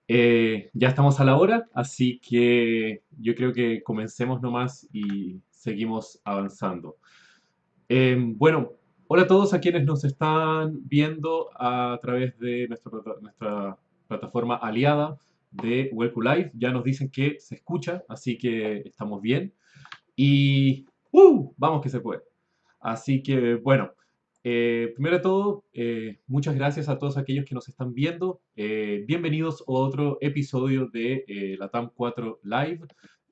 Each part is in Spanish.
Ya estamos a la hora, así que yo creo que comencemos nomás y seguimos avanzando. Bueno, hola a todos a quienes nos están viendo a través de nuestra plataforma aliada de Welcome Live. Ya nos dicen que se escucha, así que estamos bien. Y vamos que se puede. Así que, bueno, primero de todo, muchas gracias a todos aquellos que nos están viendo. Bienvenidos a otro episodio de Latam 4 Live.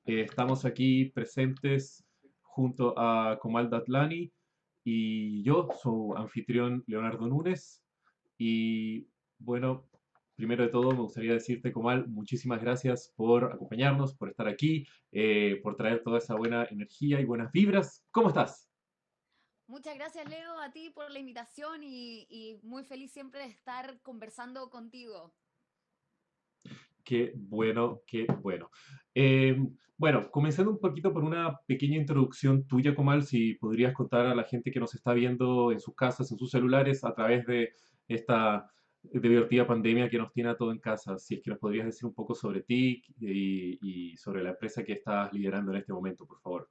Estamos aquí presentes junto a Comal Datlani y yo, su anfitrión Leonardo Núñez. Y bueno, primero de todo, me gustaría decirte, Comal, muchísimas gracias por acompañarnos, por estar aquí, por traer toda esa buena energía y buenas vibras. ¿Cómo estás? Muchas gracias, Leo, a ti por la invitación y muy feliz siempre de estar conversando contigo. Qué bueno, qué bueno. Eh, bueno, comenzando un poquito por una pequeña introducción tuya, Comal, si podrías contar a la gente que nos está viendo en sus casas, en sus celulares, a través de esta divertida pandemia que nos tiene a todos en casa, si es que nos podrías decir un poco sobre ti y sobre la empresa que estás liderando en este momento, por favor.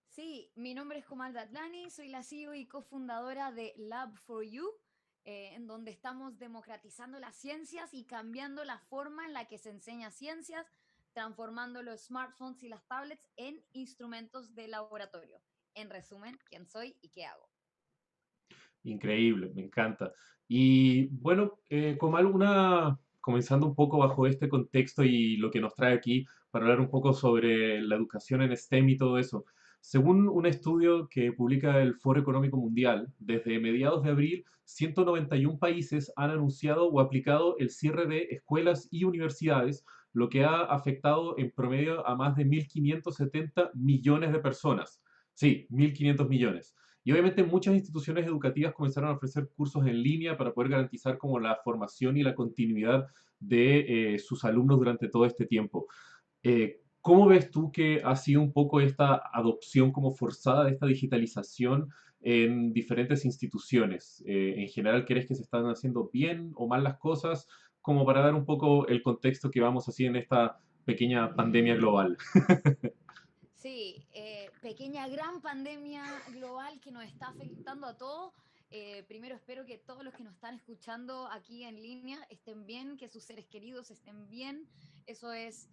Sí, mi nombre es Comal Datlani, soy la CEO y cofundadora de Lab4U, en donde estamos democratizando las ciencias y cambiando la forma en la que se enseña ciencias, transformando los smartphones y las tablets en instrumentos de laboratorio. En resumen, quién soy y qué hago. Increíble, me encanta. Y bueno, como comenzando un poco bajo este contexto y lo que nos trae aquí para hablar un poco sobre la educación en STEM y todo eso. Según un estudio que publica el Foro Económico Mundial, desde mediados de abril, 191 países han anunciado o aplicado el cierre de escuelas y universidades, lo que ha afectado en promedio a más de 1.570 millones de personas. Sí, 1.500 millones. Y obviamente muchas instituciones educativas comenzaron a ofrecer cursos en línea para poder garantizar como la formación y la continuidad de sus alumnos durante todo este tiempo. ¿Cómo ves tú que ha sido un poco esta adopción como forzada de esta digitalización en diferentes instituciones? ¿En general crees que se están haciendo bien o mal las cosas? Como para dar un poco el contexto que vamos así en esta pequeña pandemia global. Sí, pequeña, gran pandemia global que nos está afectando a todos. Primero espero que todos los que nos están escuchando aquí en línea estén bien, que sus seres queridos estén bien. Eso es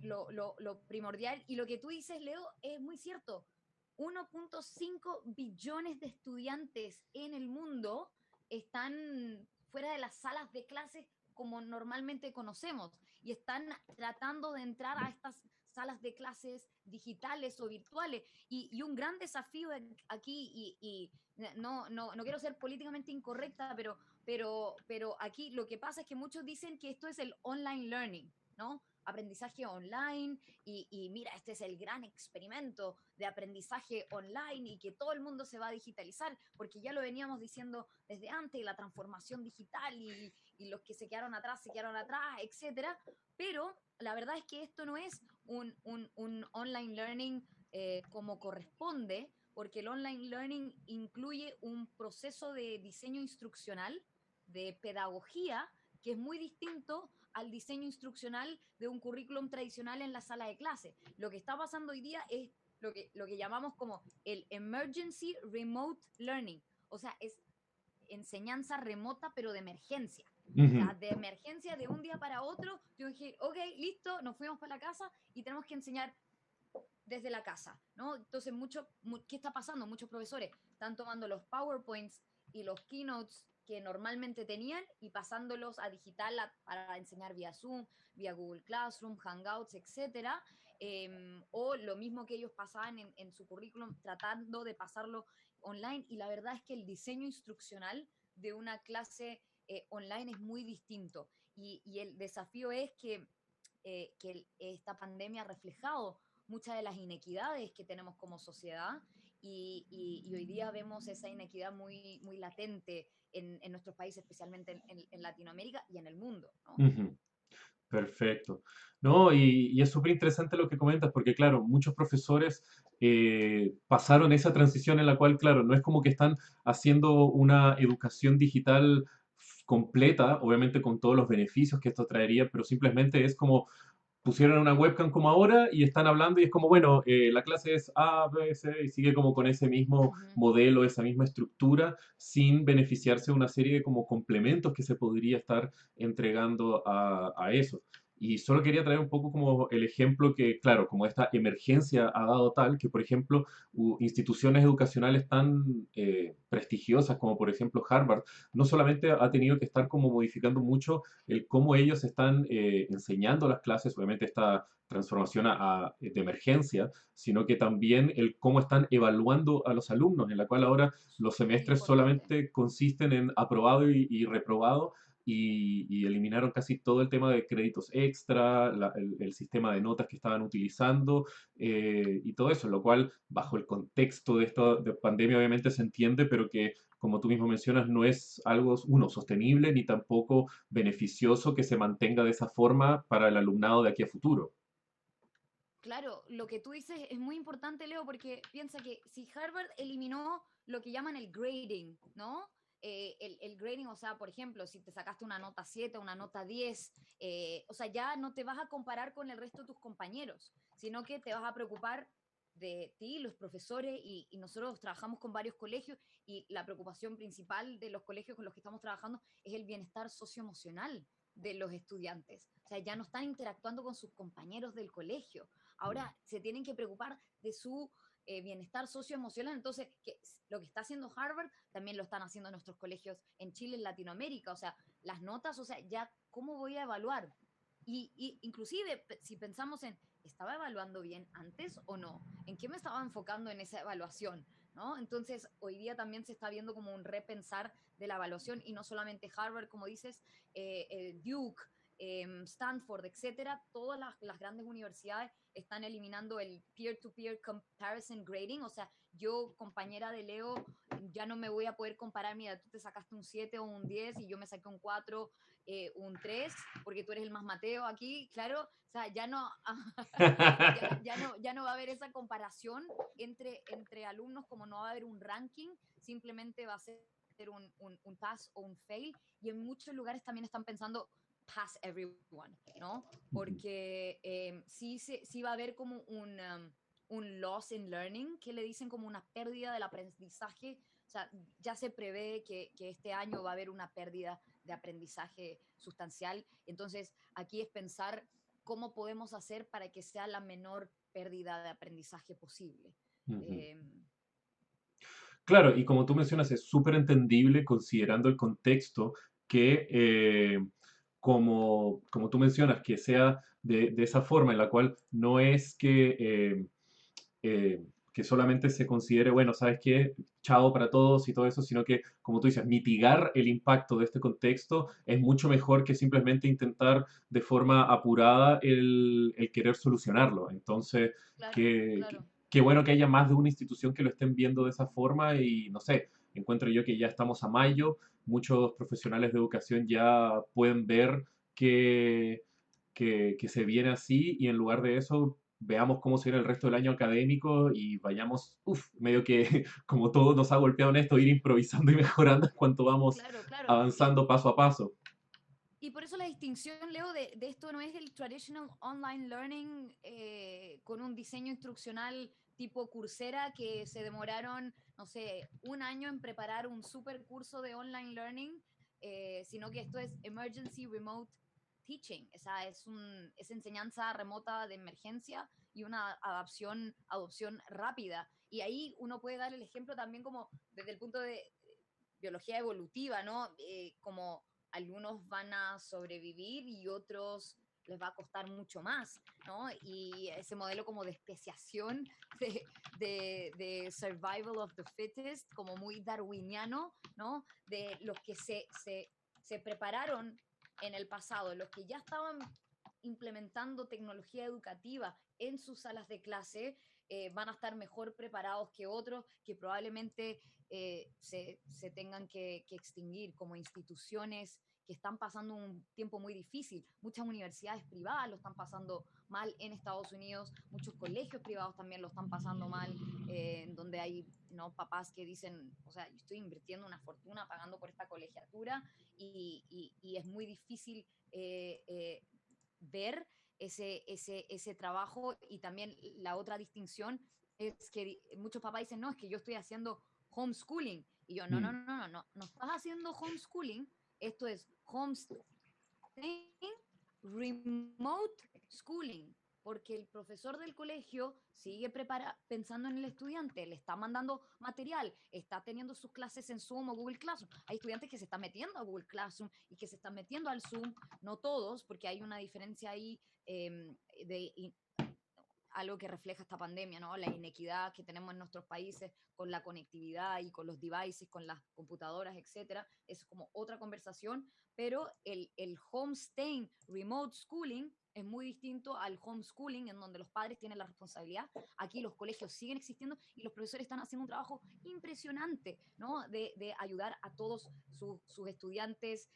lo primordial. Y lo que tú dices, Leo, es muy cierto. 1.5 billones de estudiantes en el mundo están fuera de las salas de clases como normalmente conocemos y están tratando de entrar a estas salas de clases digitales o virtuales. Y un gran desafío aquí, y no quiero ser políticamente incorrecta, pero aquí lo que pasa es que muchos dicen que esto es el online learning, ¿no? Aprendizaje online y mira, este es el gran experimento de aprendizaje online y que todo el mundo se va a digitalizar, porque ya lo veníamos diciendo desde antes, la transformación digital y los que se quedaron atrás, etcétera. Pero la verdad es que esto no es un online learning como corresponde, porque el online learning incluye un proceso de diseño instruccional, de pedagogía, que es muy distinto al diseño instruccional de un currículum tradicional en la sala de clase. Lo que está pasando hoy día es lo que llamamos como el emergency remote learning, o sea, es enseñanza remota, pero de emergencia. O Ujú. sea, de emergencia de un día para otro, yo dije, ok, listo, nos fuimos para la casa y tenemos que enseñar desde la casa, ¿no? Entonces, ¿qué está pasando? Muchos profesores están tomando los PowerPoints y los keynotes que normalmente tenían y pasándolos a digital para enseñar vía Zoom, vía Google Classroom, Hangouts, etcétera. O lo mismo que ellos pasaban en su currículum, tratando de pasarlo online. Y la verdad es que el diseño instruccional de una clase online es muy distinto. Y el desafío es que esta pandemia ha reflejado muchas de las inequidades que tenemos como sociedad y hoy día vemos esa inequidad muy latente en nuestros países, especialmente en Latinoamérica y en el mundo, ¿no? Ujú. Perfecto. No, y es súper interesante lo que comentas, porque claro, muchos profesores pasaron esa transición en la cual, claro, no es como que están haciendo una educación digital completa, obviamente con todos los beneficios que esto traería, pero simplemente es como pusieron una webcam como ahora y están hablando y es como, bueno, la clase es A, B, C y sigue como con ese mismo Ujú. modelo, esa misma estructura, sin beneficiarse de una serie de como complementos que se podría estar entregando a eso. Y solo quería traer un poco como el ejemplo que, claro, como esta emergencia ha dado tal que, por ejemplo, instituciones educacionales tan prestigiosas como, por ejemplo, Harvard, no solamente ha tenido que estar como modificando mucho el cómo ellos están enseñando las clases, obviamente esta transformación de emergencia, sino que también el cómo están evaluando a los alumnos, en la cual ahora los Muy semestres importante. solamente consisten en aprobado y reprobado. Y eliminaron casi todo el tema de créditos extra, el sistema de notas que estaban utilizando y todo eso, lo cual bajo el contexto de esta de pandemia obviamente se entiende, pero que como tú mismo mencionas, no es algo, uno, sostenible ni tampoco beneficioso que se mantenga de esa forma para el alumnado de aquí a futuro. Claro, lo que tú dices es muy importante, Leo, porque piensa que si Harvard eliminó lo que llaman el grading, ¿no? El grading, o sea, por ejemplo, si te sacaste una nota 7, una nota 10, o sea, ya no te vas a comparar con el resto de tus compañeros, sino que te vas a preocupar de ti, los profesores, y nosotros trabajamos con varios colegios, y la preocupación principal de los colegios con los que estamos trabajando es el bienestar socioemocional de los estudiantes. O sea, ya no están interactuando con sus compañeros del colegio, ahora se tienen que preocupar de su bienestar socioemocional. Entonces, lo que está haciendo Harvard también lo están haciendo nuestros colegios en Chile, en Latinoamérica. O sea, las notas, o sea, ya, ¿cómo voy a evaluar? Inclusive, si pensamos en, ¿estaba evaluando bien antes o no? ¿En qué me estaba enfocando en esa evaluación? ¿No? Entonces, hoy día también se está viendo como un repensar de la evaluación y no solamente Harvard, como dices, Duke, Stanford, etcétera, todas las grandes universidades están eliminando el peer-to-peer comparison grading, o sea, yo, compañera de Leo, ya no me voy a poder comparar, mira, tú te sacaste un 7 o un 10 y yo me saqué un 4, un 3, porque tú eres el más Mateo aquí, claro, o sea, ya no, ya no va a haber esa comparación entre alumnos, como no va a haber un ranking, simplemente va a ser un pass o un fail, y en muchos lugares también están pensando pass everyone, ¿no? Porque sí va a haber como un loss in learning, que le dicen como una pérdida del aprendizaje. O sea, ya se prevé que este año va a haber una pérdida de aprendizaje sustancial. Entonces, aquí es pensar cómo podemos hacer para que sea la menor pérdida de aprendizaje posible. Ujú. Eh, Claro, y como tú mencionas, es súper entendible considerando el contexto que, como tú mencionas, que sea de esa forma en la cual no es eh, que solamente se considere, bueno, ¿sabes qué? Chao para todos y todo eso, sino que, como tú dices, mitigar el impacto de este contexto es mucho mejor que simplemente intentar de forma apurada el querer solucionarlo. Entonces, claro, qué, qué- claro. qué bueno que haya más de una institución que lo estén viendo de esa forma y, no sé, encuentro yo que ya estamos a mayo, muchos profesionales de educación ya pueden ver que, que se viene así y en lugar de eso veamos cómo será el resto del año académico y vayamos, medio que como todo nos ha golpeado en esto, ir improvisando y mejorando en cuanto vamos Claro, claro. avanzando paso a paso. Y por eso la distinción, Leo, de esto no es el traditional online learning con un diseño instruccional tipo Coursera que se demoraron, no sé, un año en preparar un super curso de online learning, sino que esto es emergency remote teaching, o sea, es enseñanza remota de emergencia y una adopción rápida. Y ahí uno puede dar el ejemplo también como desde el punto de biología evolutiva, ¿no? Como algunos van a sobrevivir y otros les va a costar mucho más, ¿no? Y ese modelo como de especiación, de survival of the fittest, como muy darwiniano, ¿no? De los que se prepararon en el pasado, los que ya estaban implementando tecnología educativa en sus salas de clase, van a estar mejor preparados que otros que probablemente se tengan que extinguir como instituciones que están pasando un tiempo muy difícil. Muchas universidades privadas lo están pasando mal en Estados Unidos, muchos colegios privados también lo están pasando mal, donde hay, ¿no?, papás que dicen, o sea, yo estoy invirtiendo una fortuna pagando por esta colegiatura y es muy difícil ver ese trabajo. Y también la otra distinción es que muchos papás dicen, no, es que yo estoy haciendo homeschooling. Y yo, no, no, Mm, no, no, no, no estás haciendo homeschooling, esto es homeschooling remote schooling, porque el profesor del colegio sigue pensando en el estudiante, le está mandando material, está teniendo sus clases en Zoom o Google Classroom. Hay estudiantes que se están metiendo a Google Classroom y que se están metiendo al Zoom, no todos, porque hay una diferencia ahí de algo que refleja esta pandemia, ¿no? La inequidad que tenemos en nuestros países con la conectividad y con los devices, con las computadoras, etcétera. Es como otra conversación, pero el homestaying, remote schooling, es muy distinto al homeschooling, en donde los padres tienen la responsabilidad. Aquí los colegios siguen existiendo y los profesores están haciendo un trabajo impresionante, ¿no? De ayudar a todos sus estudiantes,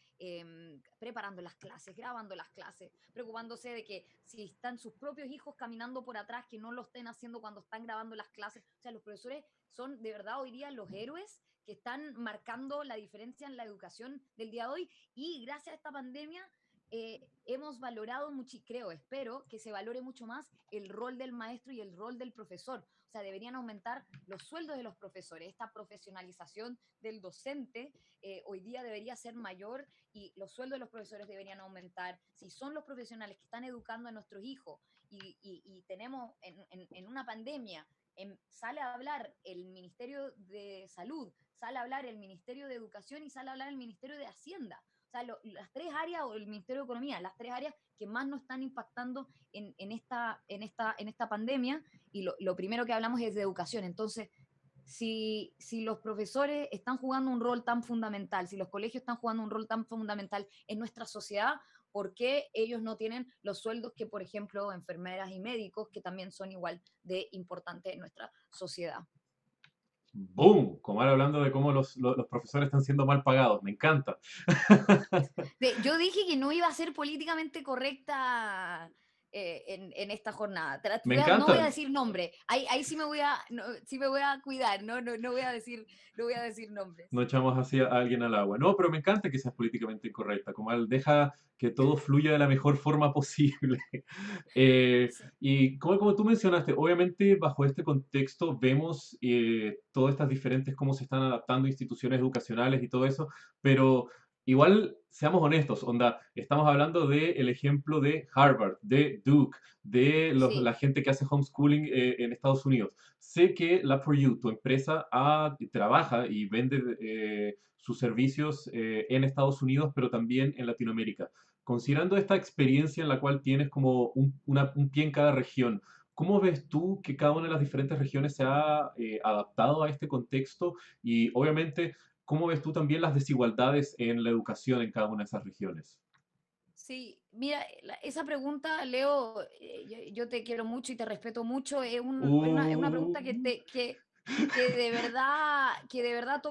preparando las clases, grabando las clases, preocupándose de que si están sus propios hijos caminando por atrás, que no lo estén haciendo cuando están grabando las clases. O sea, los profesores son de verdad hoy día los héroes que están marcando la diferencia en la educación del día de hoy. Y gracias a esta pandemia hemos valorado mucho, creo, espero que se valore mucho más el rol del maestro y el rol del profesor. O sea, deberían aumentar los sueldos de los profesores. Esta profesionalización del docente hoy día debería ser mayor y los sueldos de los profesores deberían aumentar. Si son los profesionales que están educando a nuestros hijos y tenemos en una pandemia, sale a hablar el Ministerio de Salud, sale a hablar el Ministerio de Educación y sale a hablar el Ministerio de Hacienda. O sea, las tres áreas, o el Ministerio de Economía, las tres áreas que más nos están impactando en esta pandemia, y lo primero que hablamos es de educación. Entonces, si los profesores están jugando un rol tan fundamental, si los colegios están jugando un rol tan fundamental en nuestra sociedad, ¿por qué ellos no tienen los sueldos que, por ejemplo, enfermeras y médicos, que también son igual de importantes en nuestra sociedad? ¡Boom! Comar hablando de cómo los profesores están siendo mal pagados. Me encanta. Yo dije que no iba a ser políticamente correcta en esta jornada. Me No voy encanta. a decir nombre. Ahí sí sí me voy a cuidar. No voy a decir, no voy a decir nombres. No echamos así a alguien al agua. No, pero me encanta que seas políticamente incorrecta. Como él deja que todo fluya de la mejor forma posible. Sí. Y como tú mencionaste, obviamente bajo este contexto vemos todas estas diferentes, cómo se están adaptando instituciones educacionales y todo eso, pero igual seamos honestos, onda, estamos hablando del ejemplo de Harvard, de Duke, de la Sí. gente que hace homeschooling en Estados Unidos. Sé que Lab4U, tu empresa, trabaja y vende sus servicios en Estados Unidos, pero también en Latinoamérica. Considerando esta experiencia en la cual tienes como un pie en cada región, ¿cómo ves tú que cada una de las diferentes regiones se ha adaptado a este contexto? Y obviamente, ¿cómo ves tú también las desigualdades en la educación en cada una de esas regiones? Sí, mira, esa pregunta, Leo, yo te quiero mucho y te respeto mucho. Es una Uh, pregunta que de verdad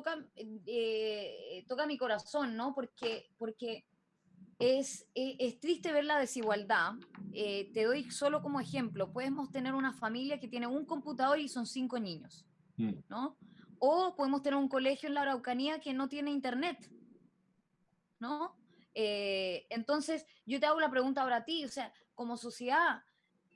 toca mi corazón, ¿no? Porque es triste ver la desigualdad. Te doy solo como ejemplo, podemos tener una familia que tiene un computador y son 5 niños, mm, ¿no? O podemos tener un colegio en la Araucanía que no tiene internet, ¿no? Entonces, yo te hago la pregunta ahora a ti, o sea, como sociedad,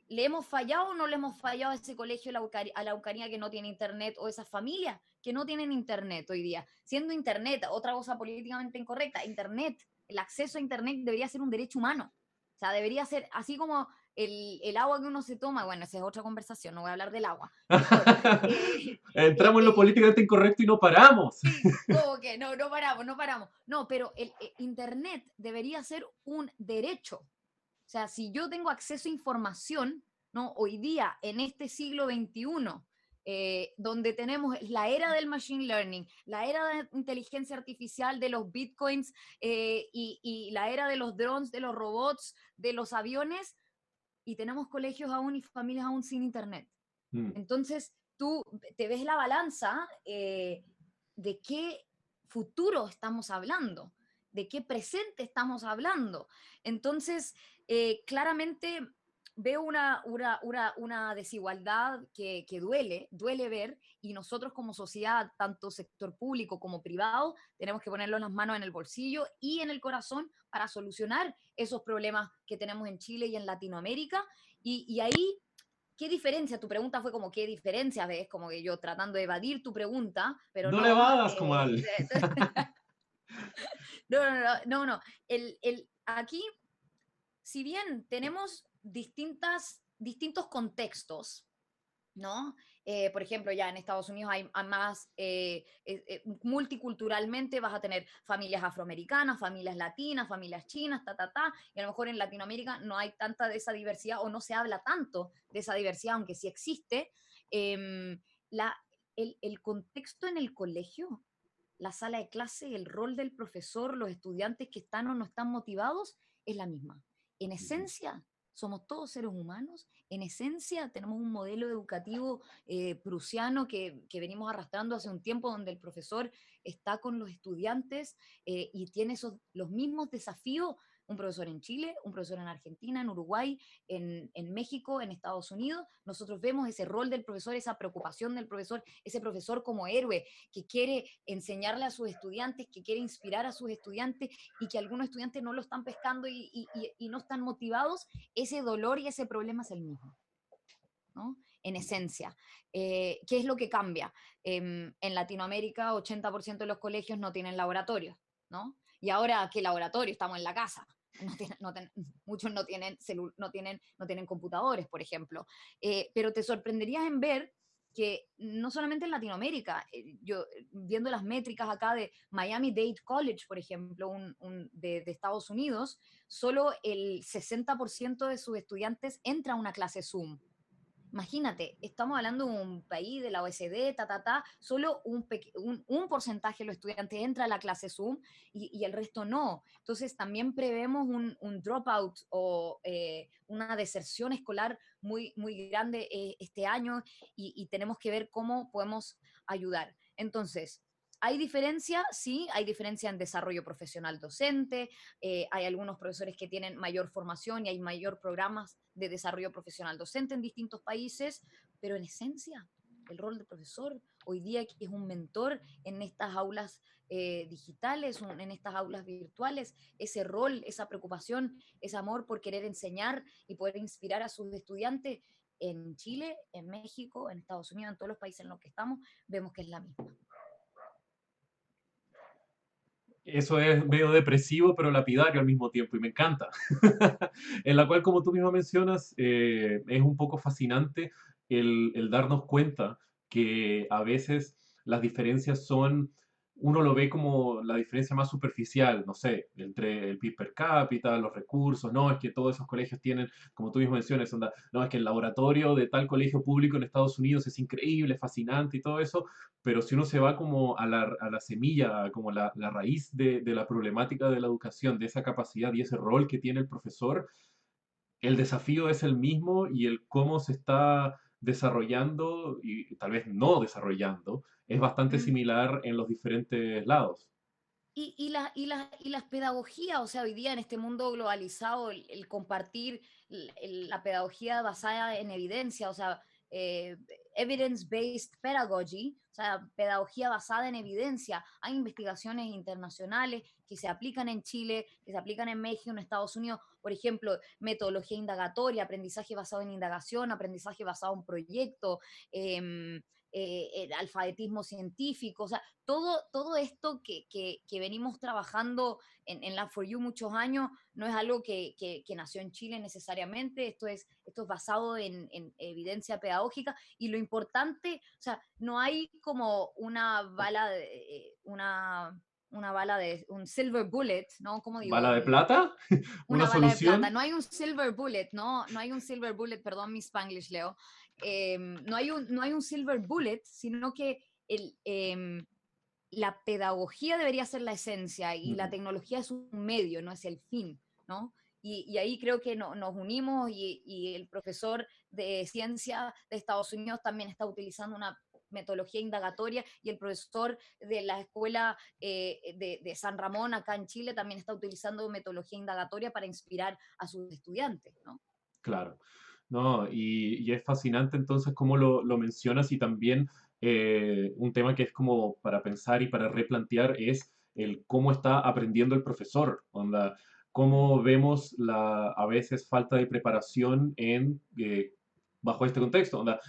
¿le hemos fallado o no le hemos fallado a ese colegio, a la Araucanía que no tiene internet, o esas familias que no tienen internet hoy día? Siendo internet, otra cosa políticamente incorrecta, internet, el acceso a internet debería ser un derecho humano. O sea, debería ser así como el agua que uno se toma. Bueno, esa es otra conversación, no voy a hablar del agua. Mejor. Entramos en lo políticamente incorrecto y no paramos. Sí, como que no, no paramos, no paramos. No, pero Internet debería ser un derecho. O sea, si yo tengo acceso a información, ¿no? Hoy día, en este siglo XXI, donde tenemos la era del machine learning, la era de inteligencia artificial, de los bitcoins, y la era de los drones, de los robots, de los aviones, y tenemos colegios aún y familias aún sin internet. Mm, Entonces, tú te ves la balanza de qué futuro estamos hablando, de qué presente estamos hablando. Entonces, claramente veo una desigualdad que duele ver, y nosotros como sociedad, tanto sector público como privado, tenemos que ponernos las manos en el bolsillo y en el corazón para solucionar esos problemas que tenemos en Chile y en Latinoamérica. Y ahí, ¿qué diferencia? Tu pregunta fue como, ¿qué diferencia ves? Como que yo tratando de evadir tu pregunta, pero No le no. vadas, comal. No. Aquí, si bien tenemos distintos contextos, ¿no? Por ejemplo, ya en Estados Unidos hay más, multiculturalmente vas a tener familias afroamericanas, familias latinas, familias chinas, y a lo mejor en Latinoamérica no hay tanta de esa diversidad o no se habla tanto de esa diversidad, aunque sí existe. Eh, la, el contexto en el colegio, la sala de clase, el rol del profesor, los estudiantes que están o no están motivados, es la misma. En esencia, somos todos seres humanos. En esencia, tenemos un modelo educativo prusiano que venimos arrastrando hace un tiempo, donde el profesor está con los estudiantes y tiene los mismos desafíos. Un profesor en Chile, un profesor en Argentina, en Uruguay, en México, en Estados Unidos. Nosotros vemos ese rol del profesor, esa preocupación del profesor, ese profesor como héroe que quiere enseñarle a sus estudiantes, que quiere inspirar a sus estudiantes, y que algunos estudiantes no lo están pescando y no están motivados. Ese dolor y ese problema es el mismo, ¿no? En esencia. ¿Qué es lo que cambia? En Latinoamérica, 80% de los colegios no tienen laboratorios, ¿no? Y ahora, ¿qué laboratorio? Estamos en la casa. Muchos no tienen computadores, por ejemplo. Pero te sorprenderías en ver que no solamente en Latinoamérica, yo viendo las métricas acá de Miami-Dade College, por ejemplo, de Estados Unidos, solo el 60% de sus estudiantes entra a una clase Zoom. Imagínate, estamos hablando de un país de la OECD, solo un porcentaje de los estudiantes entra a la clase Zoom y el resto no. Entonces también prevemos un dropout o una deserción escolar muy, muy grande este año, y tenemos que ver cómo podemos ayudar. Entonces, ¿hay diferencia? Sí, hay diferencia en desarrollo profesional docente. Hay algunos profesores que tienen mayor formación y hay mayor programas de desarrollo profesional docente en distintos países, pero en esencia, el rol del profesor hoy día, que es un mentor en estas aulas digitales, en estas aulas virtuales, ese rol, esa preocupación, ese amor por querer enseñar y poder inspirar a sus estudiantes en Chile, en México, en Estados Unidos, en todos los países en los que estamos, vemos que es la misma. Eso es medio depresivo, pero lapidario al mismo tiempo, y me encanta. En la cual, como tú mismo mencionas, es un poco fascinante el darnos cuenta que a veces las diferencias son, uno lo ve como la diferencia más superficial, no sé, entre el PIB per cápita, los recursos, no, es que todos esos colegios tienen, como tú mismo mencionas, onda, no, es que el laboratorio de tal colegio público en Estados Unidos es increíble, fascinante y todo eso, pero si uno se va como a la semilla, como la raíz de la problemática de la educación, de esa capacidad y ese rol que tiene el profesor, el desafío es el mismo y el cómo se está desarrollando y tal vez no desarrollando es bastante Mm. similar en los diferentes lados. Las pedagogías, o sea, hoy día en este mundo globalizado, el compartir la pedagogía basada en evidencia, o sea, eh, evidence-based pedagogy, o sea, pedagogía basada en evidencia. Hay investigaciones internacionales que se aplican en Chile, que se aplican en México, en Estados Unidos, por ejemplo, metodología indagatoria, aprendizaje basado en indagación, aprendizaje basado en proyecto, el alfabetismo científico, o sea, todo esto que venimos trabajando en la For You muchos años, no es algo que nació en Chile necesariamente. Esto es basado en evidencia pedagógica, y lo importante, o sea, no hay como un silver bullet, ¿no? ¿Cómo ¿Bala digo? de plata? ¿Una Una bala de plata. solución? No hay un silver bullet, no hay un silver bullet, perdón mi Spanglish, Leo. No hay un silver bullet, sino que la pedagogía debería ser la esencia, y la Ujú. tecnología es un medio, no es el fin, ¿no? Y ahí creo que nos unimos, y el profesor de ciencia de Estados Unidos también está utilizando una metodología indagatoria, y el profesor de la escuela de San Ramón acá en Chile también está utilizando metodología indagatoria para inspirar a sus estudiantes, ¿no? Claro. No, y es fascinante entonces cómo lo mencionas y también un tema que es como para pensar y para replantear es el cómo está aprendiendo el profesor, onda, Mm, cómo vemos a veces falta de preparación bajo este contexto, onda,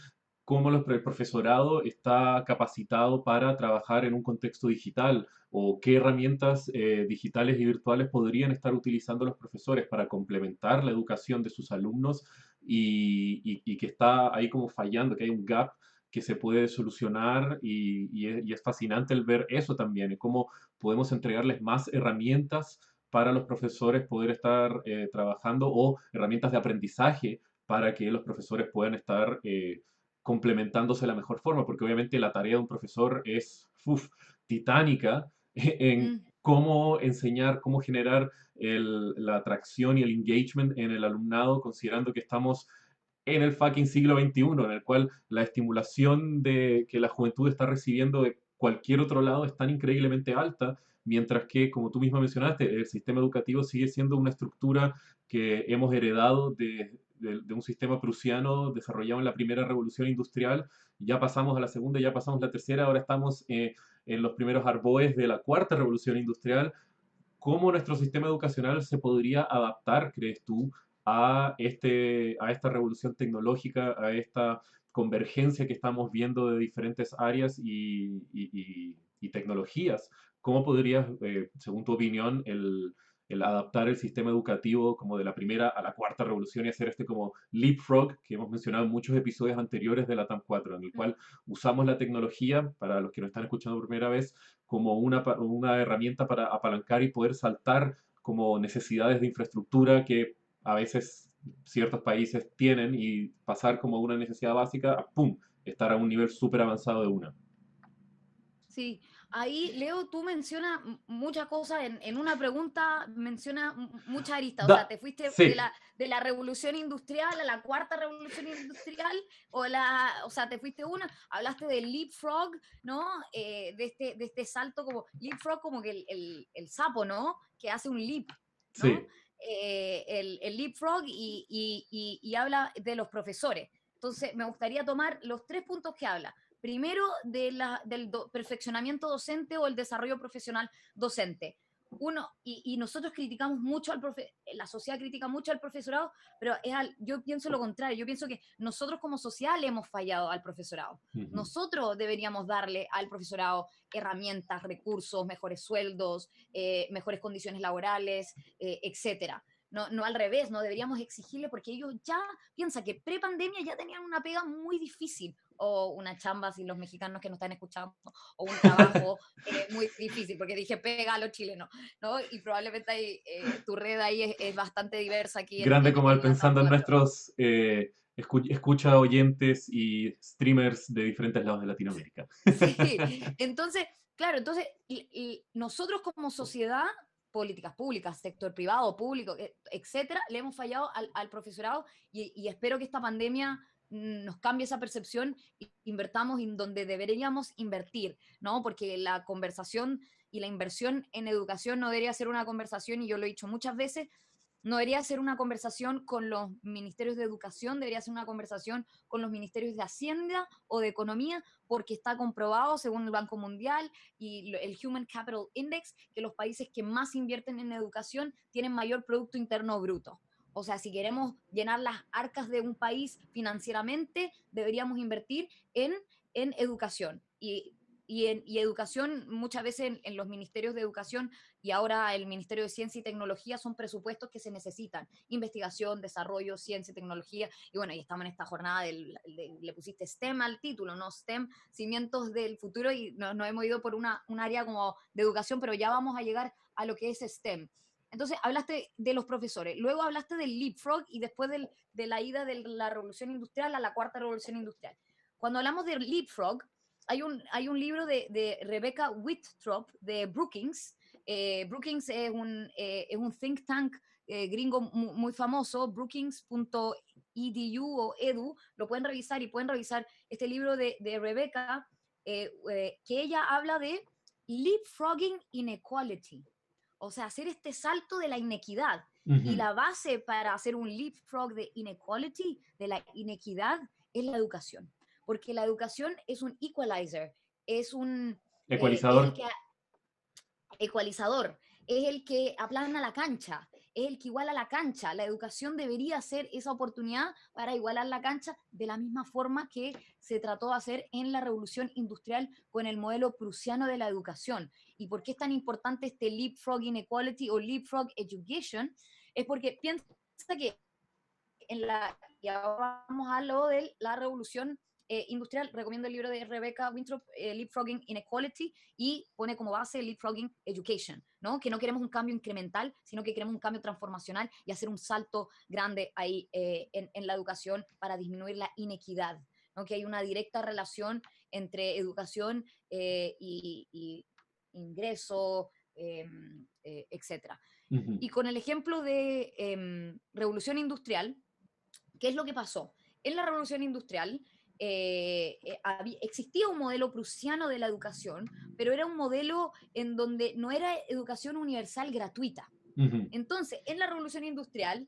cómo el profesorado está capacitado para trabajar en un contexto digital o qué herramientas digitales y virtuales podrían estar utilizando los profesores para complementar la educación de sus alumnos y que está ahí como fallando, que hay un gap que se puede solucionar y es fascinante el ver eso también, y cómo podemos entregarles más herramientas para los profesores poder estar trabajando o herramientas de aprendizaje para que los profesores puedan estar complementándose de la mejor forma, porque obviamente la tarea de un profesor es titánica en mm, cómo enseñar, cómo generar la atracción y el engagement en el alumnado, considerando que estamos en el fucking siglo XXI, en el cual la estimulación que la juventud está recibiendo de cualquier otro lado es tan increíblemente alta, mientras que, como tú misma mencionaste, el sistema educativo sigue siendo una estructura que hemos heredado de un sistema prusiano desarrollado en la primera revolución industrial, ya pasamos a la segunda, ya pasamos a la tercera, ahora estamos en los primeros arboes de la cuarta revolución industrial. ¿Cómo nuestro sistema educacional se podría adaptar, crees tú, a esta revolución tecnológica, a esta convergencia que estamos viendo de diferentes áreas y tecnologías? ¿Cómo podrías, según tu opinión, el adaptar el sistema educativo como de la primera a la cuarta revolución y hacer este como leapfrog que hemos mencionado en muchos episodios anteriores de la TAM 4, en el mm. cual usamos la tecnología, para los que nos están escuchando por primera vez, como una herramienta para apalancar y poder saltar como necesidades de infraestructura que a veces ciertos países tienen y pasar como una necesidad básica a ¡pum! Estar a un nivel súper avanzado de una. Sí, ahí Leo, tú mencionas muchas cosas en una pregunta, mencionas muchas aristas, o sea, te fuiste Sí, de la revolución industrial a la cuarta revolución industrial, o sea, te fuiste una, hablaste del leapfrog, ¿no? De este salto como, leapfrog como que el sapo, ¿no? Que hace un leap, ¿no? sí, El leapfrog y habla de los profesores. Entonces, me gustaría tomar los tres puntos que habla. Primero, del perfeccionamiento docente o el desarrollo profesional docente. Uno, y nosotros criticamos mucho la sociedad critica mucho al profesorado, pero yo pienso lo contrario, yo pienso que nosotros como sociedad le hemos fallado al profesorado. ujú, Nosotros deberíamos darle al profesorado herramientas, recursos, mejores sueldos, mejores condiciones laborales, etcétera. No, no al revés, no deberíamos exigirle porque ellos ya piensa que pre-pandemia ya tenían una pega muy difícil o una chamba, si los mexicanos que nos están escuchando, o un trabajo muy difícil, porque dije pega a los chilenos, ¿no? Y probablemente tu red ahí es bastante diversa aquí grande como al en la TAM pensando en 4. nuestros escucha oyentes y streamers de diferentes lados de Latinoamérica. Sí, entonces, claro, entonces y nosotros como sociedad, políticas públicas, sector privado, público, etcétera, le hemos fallado al profesorado y espero que esta pandemia nos cambie esa percepción e invertamos en donde deberíamos invertir, ¿no? Porque la conversación y la inversión en educación no debería ser una conversación, y yo lo he dicho muchas veces, no debería ser una conversación con los ministerios de educación, debería ser una conversación con los ministerios de Hacienda o de Economía, porque está comprobado, según el Banco Mundial y el Human Capital Index, que los países que más invierten en educación tienen mayor Producto Interno Bruto. O sea, si queremos llenar las arcas de un país financieramente, deberíamos invertir en educación. Y educación, muchas veces en los ministerios de educación y ahora el Ministerio de Ciencia y Tecnología son presupuestos que se necesitan. Investigación, desarrollo, ciencia y tecnología. Y bueno, y estamos en esta jornada le pusiste STEM al título, ¿no? STEM, cimientos del futuro, y nos hemos ido por un área como de educación, pero ya vamos a llegar a lo que es STEM. Entonces, hablaste de los profesores, luego hablaste del leapfrog y después de la ida de la revolución industrial a la cuarta revolución industrial. Cuando hablamos del leapfrog, hay un libro de Rebecca Whittrop de Brookings. Brookings es un think tank gringo muy famoso, brookings.edu o edu, lo pueden revisar y pueden revisar este libro de Rebecca, que ella habla de leapfrogging inequality. o sea, hacer este salto de la inequidad. Y Ujú. la base para hacer un leapfrog de inequality, de la inequidad, es la educación. Porque la educación es un equalizer, es el Ecualizador. que ecualizador, es el que aplana la cancha, es el que iguala la cancha. La educación debería ser esa oportunidad para igualar la cancha de la misma forma que se trató de hacer en la revolución industrial con el modelo prusiano de la educación. ¿Y por qué es tan importante este leapfrog inequality o leapfrog education? Es porque piensa que y ahora vamos a lo de la revolución industrial. Recomiendo el libro de Rebecca Winthrop, Leapfrogging Inequality, y pone como base Leapfrogging Education, ¿no? Que no queremos un cambio incremental, sino que queremos un cambio transformacional y hacer un salto grande ahí en la educación para disminuir la inequidad, ¿no? Que hay una directa relación entre educación y ingreso, etcétera. Ujú. Y con el ejemplo de revolución industrial, ¿qué es lo que pasó? En la revolución industrial existía un modelo prusiano de la educación, pero era un modelo en donde no era educación universal gratuita. Ujú. Entonces, en la revolución industrial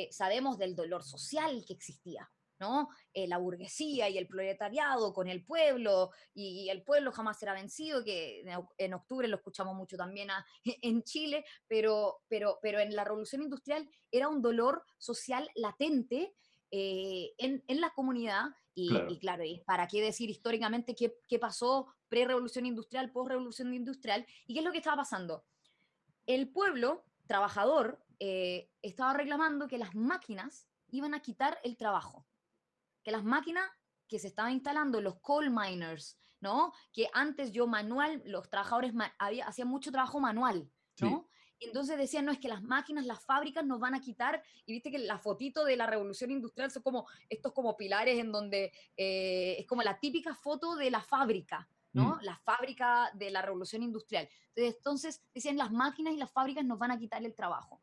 sabemos del dolor social que existía, ¿no? La burguesía y el proletariado con el pueblo, y el pueblo jamás será vencido, que en octubre lo escuchamos mucho también en Chile, pero en la revolución industrial era un dolor social latente en la comunidad, y Claro. claro, y para qué decir históricamente qué pasó pre-revolución industrial, post-revolución industrial, y qué es lo que estaba pasando. El pueblo trabajador estaba reclamando que las máquinas iban a quitar el trabajo, que las máquinas que se estaban instalando, los coal miners, ¿no? Que antes los trabajadores hacían mucho trabajo manual, Sí. ¿no? Y entonces decían, no, es que las máquinas, las fábricas nos van a quitar, y viste que la fotito de la revolución industrial son como estos como pilares en donde es como la típica foto de la fábrica, ¿no? Mm. La fábrica de la revolución industrial. Entonces decían, las máquinas y las fábricas nos van a quitar el trabajo.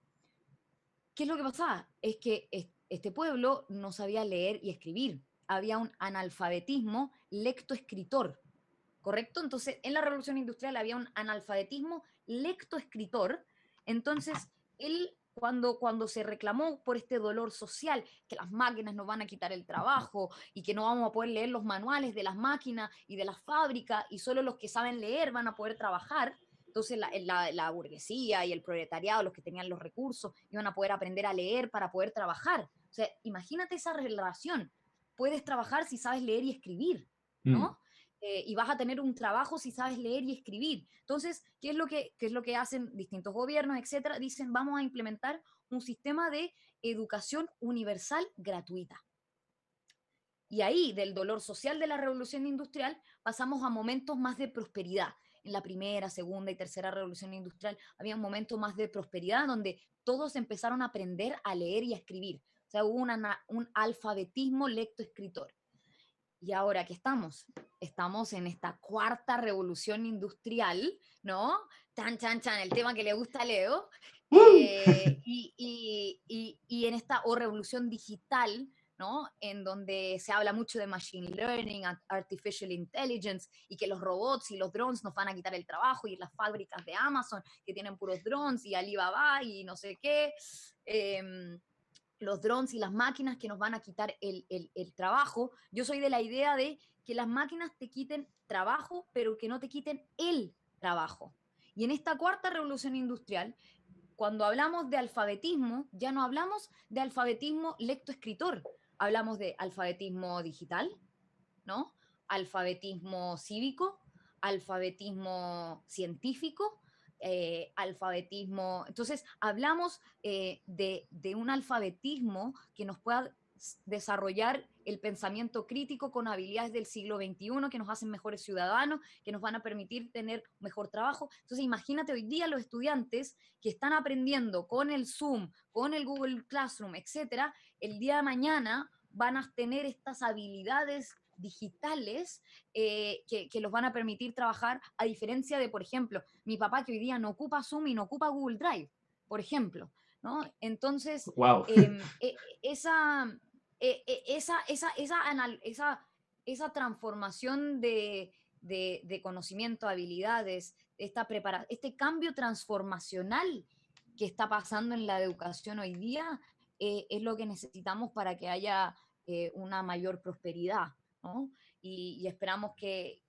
¿Qué es lo que pasaba? Es que este pueblo no sabía leer y escribir. Había un analfabetismo lectoescritor, ¿correcto? Entonces, en la revolución industrial había un analfabetismo lectoescritor. Entonces, él, cuando se reclamó por este dolor social, que las máquinas nos van a quitar el trabajo y que no vamos a poder leer los manuales de las máquinas y de las fábricas y solo los que saben leer van a poder trabajar, entonces la burguesía y el proletariado, los que tenían los recursos, iban a poder aprender a leer para poder trabajar. O sea, imagínate esa relación. Puedes trabajar si sabes leer y escribir, Mm. ¿no? Y vas a tener un trabajo si sabes leer y escribir. Entonces, qué es lo que hacen distintos gobiernos, etcétera? Dicen, vamos a implementar un sistema de educación universal gratuita. Y ahí, del dolor social de la revolución industrial, pasamos a momentos más de prosperidad. En la primera, segunda y tercera revolución industrial había un momento más de prosperidad donde todos empezaron a aprender a leer y a escribir. O sea, hubo un alfabetismo lectoescritor. Y ahora que estamos en esta cuarta revolución industrial, ¿no? Chan, chan, chan, el tema que le gusta a Leo. ¡Woo! Y en esta o revolución digital, ¿no? En donde se habla mucho de machine learning, artificial intelligence, y que los robots y los drones nos van a quitar el trabajo, y las fábricas de Amazon que tienen puros drones, y Alibaba y no sé qué. Los drones y las máquinas que nos van a quitar el trabajo. Yo soy de la idea de que las máquinas te quiten trabajo, pero que no te quiten el trabajo. Y en esta cuarta revolución industrial, cuando hablamos de alfabetismo, ya no hablamos de alfabetismo lectoescritor, hablamos de alfabetismo digital, ¿no? Alfabetismo cívico, alfabetismo científico, alfabetismo. Entonces, hablamos de un alfabetismo que nos pueda desarrollar el pensamiento crítico con habilidades del siglo XXI que nos hacen mejores ciudadanos, que nos van a permitir tener mejor trabajo. Entonces, imagínate hoy día los estudiantes que están aprendiendo con el Zoom, con el Google Classroom, etcétera, el día de mañana van a tener estas habilidades digitales que los van a permitir trabajar, a diferencia de, por ejemplo, mi papá, que hoy día no ocupa Zoom y no ocupa Google Drive, por ejemplo, ¿no? Entonces, Wow. esa, esa transformación de conocimiento, habilidades, este cambio transformacional que está pasando en la educación hoy día es lo que necesitamos para que haya una mayor prosperidad, ¿no? Y esperamos que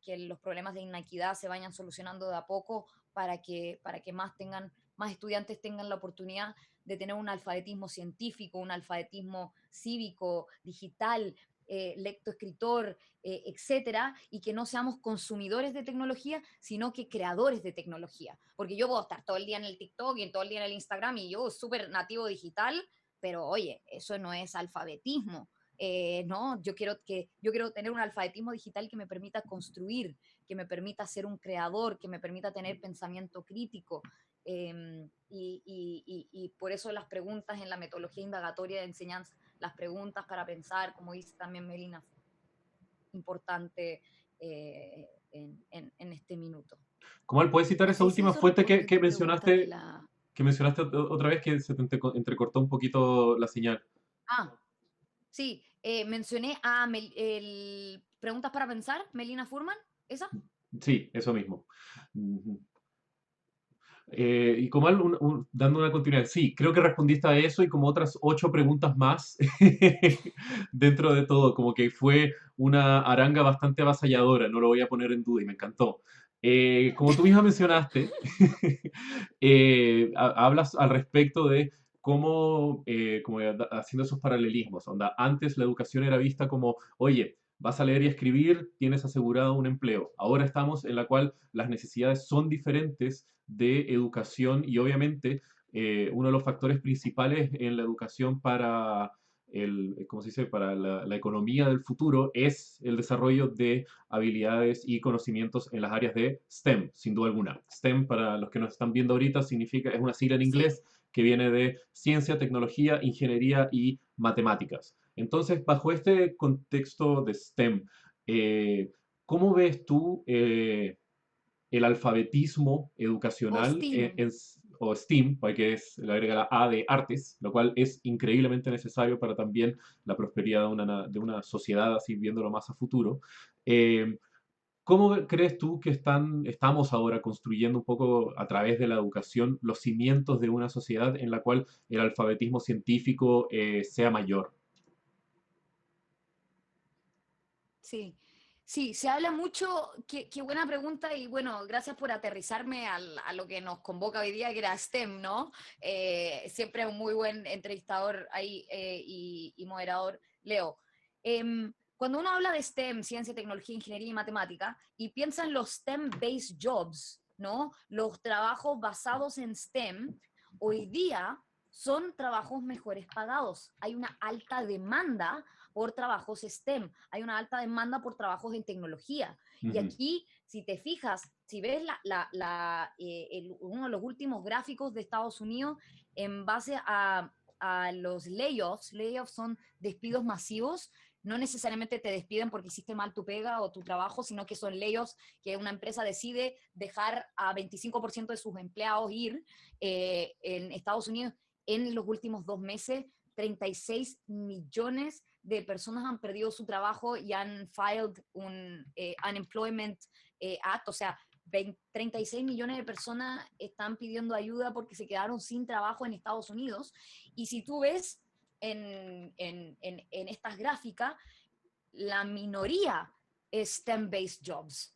los problemas de inequidad se vayan solucionando de a poco para que más estudiantes tengan la oportunidad de tener un alfabetismo científico, un alfabetismo cívico, digital, lectoescritor, etcétera, y que no seamos consumidores de tecnología, sino que creadores de tecnología. Porque yo puedo estar todo el día en el TikTok y todo el día en el Instagram y yo súper nativo digital, pero oye, eso no es alfabetismo. No, yo quiero tener un alfabetismo digital que me permita construir, que me permita ser un creador, que me permita tener pensamiento crítico. Y por eso las preguntas en la metodología indagatoria de enseñanza, las preguntas para pensar, como dice también Melina, importante en este minuto. Comal, ¿puedes citar No esa sé si última eso fuente respondió tu pregunta de la... que mencionaste otra vez que se te entrecortó un poquito la señal? Ah, sí, mencioné a Preguntas para Pensar, Melina Furman, ¿esa? Sí, eso mismo. Ujú. Y Comal, dando una continuidad, sí, creo que respondiste a eso y como otras 8 preguntas más dentro de todo, como que fue una aranga bastante avasalladora, no lo voy a poner en duda y me encantó. Como tú misma mencionaste, hablas al respecto de cómo, como haciendo esos paralelismos, onda, antes la educación era vista como, oye, vas a leer y escribir, tienes asegurado un empleo. Ahora estamos en la cual las necesidades son diferentes de educación y obviamente uno de los factores principales en la educación para ¿cómo se dice? Para la economía del futuro es el desarrollo de habilidades y conocimientos en las áreas de STEM, sin duda alguna. STEM, para los que nos están viendo ahorita, significa, es una sigla en Sí, inglés que viene de ciencia, tecnología, ingeniería y matemáticas. Entonces, bajo este contexto de STEM, ¿cómo ves tú el alfabetismo o educacional STEAM. o STEAM, porque es, le agrega la A de artes, lo cual es increíblemente necesario para también la prosperidad de una sociedad, así viéndolo más a futuro? Eh, ¿Cómo crees tú que estamos ahora construyendo un poco a través de la educación los cimientos de una sociedad en la cual el alfabetismo científico sea mayor? Sí, sí, se habla mucho, qué buena pregunta y bueno, gracias por aterrizarme a lo que nos convoca hoy día, que era STEM, ¿no? Siempre un muy buen entrevistador ahí y moderador, Leo. Cuando uno habla de STEM, ciencia, tecnología, ingeniería y matemática, y piensa en los STEM-based jobs, ¿no? Los trabajos basados en STEM, hoy día son trabajos mejores pagados. Hay una alta demanda por trabajos STEM, hay una alta demanda por trabajos en tecnología. Y Ujú. aquí, si te fijas, si ves uno de los últimos gráficos de Estados Unidos en base a los layoffs, layoffs son despidos masivos, no necesariamente te despiden porque hiciste mal tu pega o tu trabajo, sino que son layoffs que una empresa decide dejar a 25% de sus empleados ir. En Estados Unidos, en los últimos 2 meses, 36 millones de personas han perdido su trabajo y han filed un unemployment act, o sea, 36 millones de personas están pidiendo ayuda porque se quedaron sin trabajo en Estados Unidos. Y si tú ves en estas gráficas, la minoría es STEM-based jobs,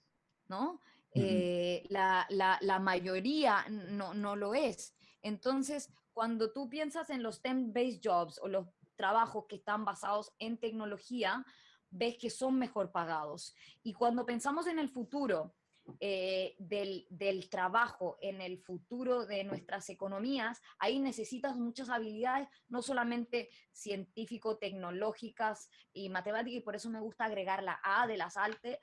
¿no? Ujú. La mayoría no lo es. Entonces, cuando tú piensas en los STEM-based jobs o los trabajos que están basados en tecnología, ves que son mejor pagados. Y cuando pensamos en el futuro del trabajo, en el futuro de nuestras economías, ahí necesitas muchas habilidades, no solamente científico-tecnológicas y matemáticas, y por eso me gusta agregar la A de las artes,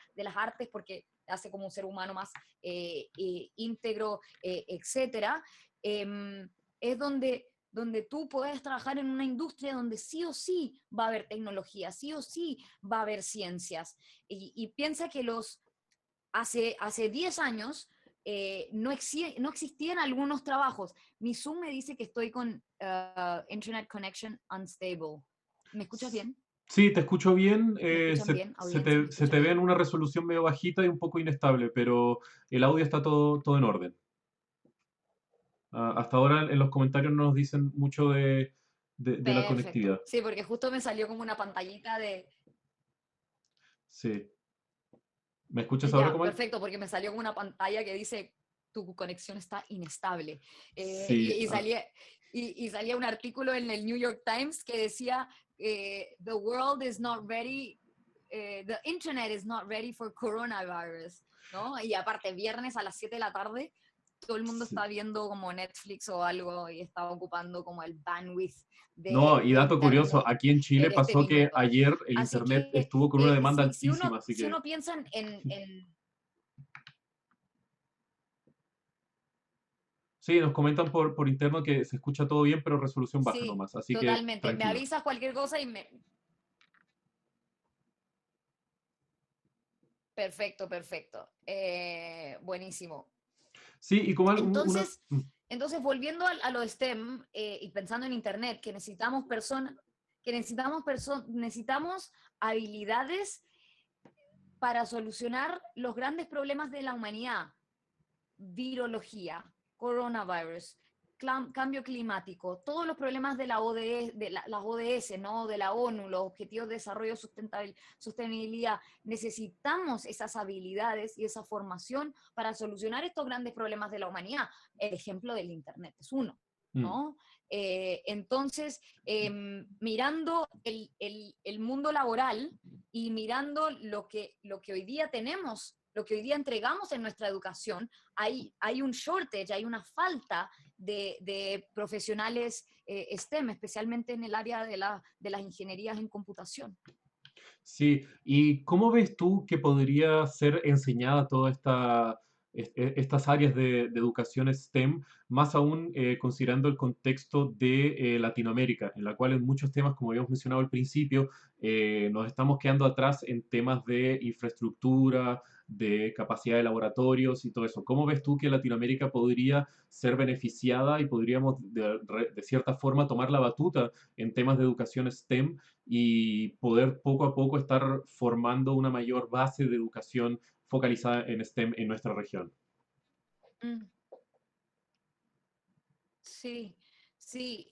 porque hace como un ser humano más íntegro, etcétera. Es donde tú puedes trabajar en una industria donde sí o sí va a haber tecnología, sí o sí va a haber ciencias. Y piensa que hace 10 años no existían algunos trabajos. Mi Zoom me dice que estoy con Internet Connection Unstable. ¿Me escuchas bien? Sí, te escucho bien. ¿Me escuchan bien? Audiencia, ¿me Se escuchan te ve bien? en una resolución medio bajita y un poco inestable, pero el audio está todo en orden. Hasta ahora en los comentarios no nos dicen mucho de la Perfecto. conectividad. Sí, porque justo me salió como una pantallita de... Sí. ¿Me escuchas ahora, Ya, Comal? perfecto, porque me salió como una pantalla que dice tu conexión está inestable. Eh, y, Sí. y salía, y salía un artículo en el New York Times que decía, the world is not ready, the internet is not ready for coronavirus, ¿no? Y aparte, viernes a las 7 de la tarde, todo el mundo Sí. está viendo como Netflix o algo y está ocupando como el bandwidth No, y de dato curioso, internet aquí en Chile en este pasó que minuto. ayer el Así internet que estuvo con una demanda si, si, altísima, uno, así si que uno piensa en sí, nos comentan por interno que se escucha todo bien, pero resolución baja sí, nomás, así que totalmente. Me tranquilo. avisas cualquier cosa y me... Perfecto, perfecto. Buenísimo. Sí, y como una... Entonces, entonces volviendo a lo STEM y pensando en Internet, que necesitamos personas, necesitamos habilidades para solucionar los grandes problemas de la humanidad. Virología, coronavirus, cambio climático, todos los problemas de la ODS, las ODS, ¿no? De la ONU, los Objetivos de Desarrollo Sostenibilidad, necesitamos esas habilidades y esa formación para solucionar estos grandes problemas de la humanidad. El ejemplo del Internet es uno. mm, ¿No? Entonces, mirando el mundo laboral y mirando lo que hoy día tenemos, lo que hoy día entregamos en nuestra educación, hay un shortage, hay una falta de profesionales STEM, especialmente en el área de las ingenierías en computación. sí, ¿y cómo ves tú que podría ser enseñada toda estas áreas de educación STEM, más aún considerando el contexto de Latinoamérica, en la cual en muchos temas, como habíamos mencionado al principio, nos estamos quedando atrás en temas de infraestructura, de capacidad de laboratorios y todo eso? ¿Cómo ves tú que Latinoamérica podría ser beneficiada y podríamos de cierta forma tomar la batuta en temas de educación STEM y poder poco a poco estar formando una mayor base de educación focalizada en STEM en nuestra región? Mm, sí, sí.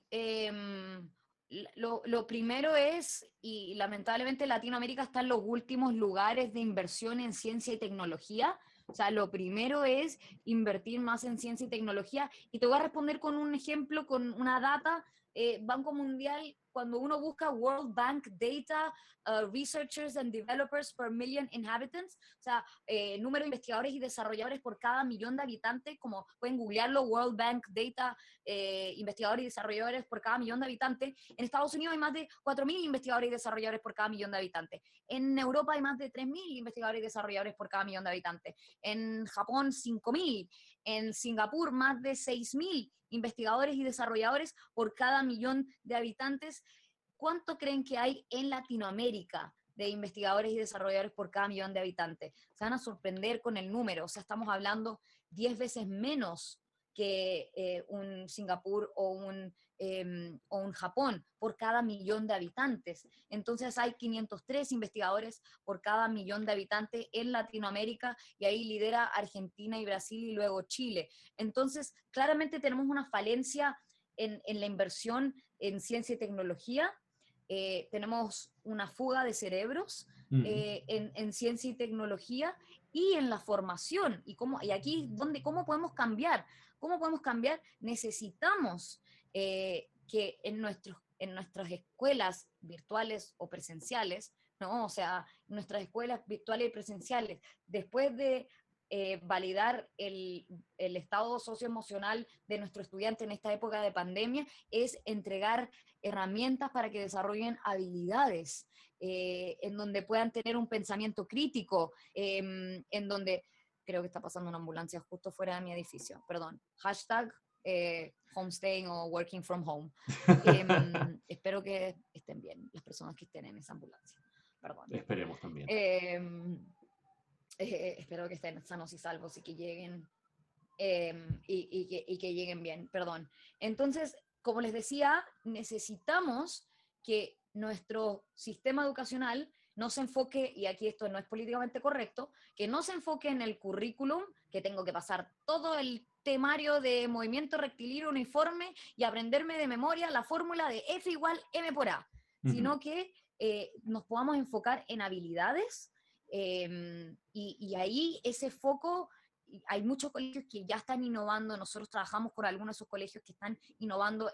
Lo primero es, y lamentablemente Latinoamérica está en los últimos lugares de inversión en ciencia y tecnología. O sea, lo primero es invertir más en ciencia y tecnología. Y te voy a responder con un ejemplo, con una data. Banco Mundial, cuando uno busca World Bank Data, Researchers and Developers per Million Inhabitants, o sea, número de investigadores y desarrolladores por cada millón de habitantes, como pueden googlearlo, World Bank Data, investigadores y desarrolladores por cada millón de habitantes. En Estados Unidos hay más de 4.000 investigadores y desarrolladores por cada millón de habitantes. En Europa hay más de 3.000 investigadores y desarrolladores por cada millón de habitantes. En Japón, 5.000. En Singapur, más de 6.000 investigadores y desarrolladores por cada millón de habitantes. ¿Cuánto creen que hay en Latinoamérica de investigadores y desarrolladores por cada millón de habitantes? Se van a sorprender con el número, o sea, estamos hablando 10 veces menos que un Singapur o un Japón por cada millón de habitantes. Entonces hay 503 investigadores por cada millón de habitantes en Latinoamérica y ahí lidera Argentina y Brasil y luego Chile. Entonces, claramente tenemos una falencia en la inversión en ciencia y tecnología. Tenemos una fuga de cerebros Mm. en ciencia y tecnología y en la formación. Y aquí, ¿cómo podemos cambiar? ¿Cómo podemos cambiar? Necesitamos que en nuestras escuelas virtuales o presenciales, ¿no? O sea, nuestras escuelas virtuales y presenciales, después de validar el estado socioemocional de nuestro estudiante en esta época de pandemia, es entregar herramientas para que desarrollen habilidades, en donde puedan tener un pensamiento crítico, en donde creo que está pasando una ambulancia justo fuera de mi edificio, perdón, hashtag homestaying o working from home. Espero que estén bien las personas que estén en esa ambulancia, perdón. Esperemos también. Eh, Espero que estén sanos y salvos y que lleguen y que lleguen bien, perdón. Entonces, como les decía, necesitamos que nuestro sistema educacional no se enfoque, y aquí esto no es políticamente correcto, que no se enfoque en el currículum, que tengo que pasar todo el temario de movimiento rectilíneo uniforme y aprenderme de memoria la fórmula de F igual M por A, Ujú. sino que nos podamos enfocar en habilidades, y ahí ese foco, hay muchos colegios que ya están innovando, nosotros trabajamos con algunos de esos colegios que están innovando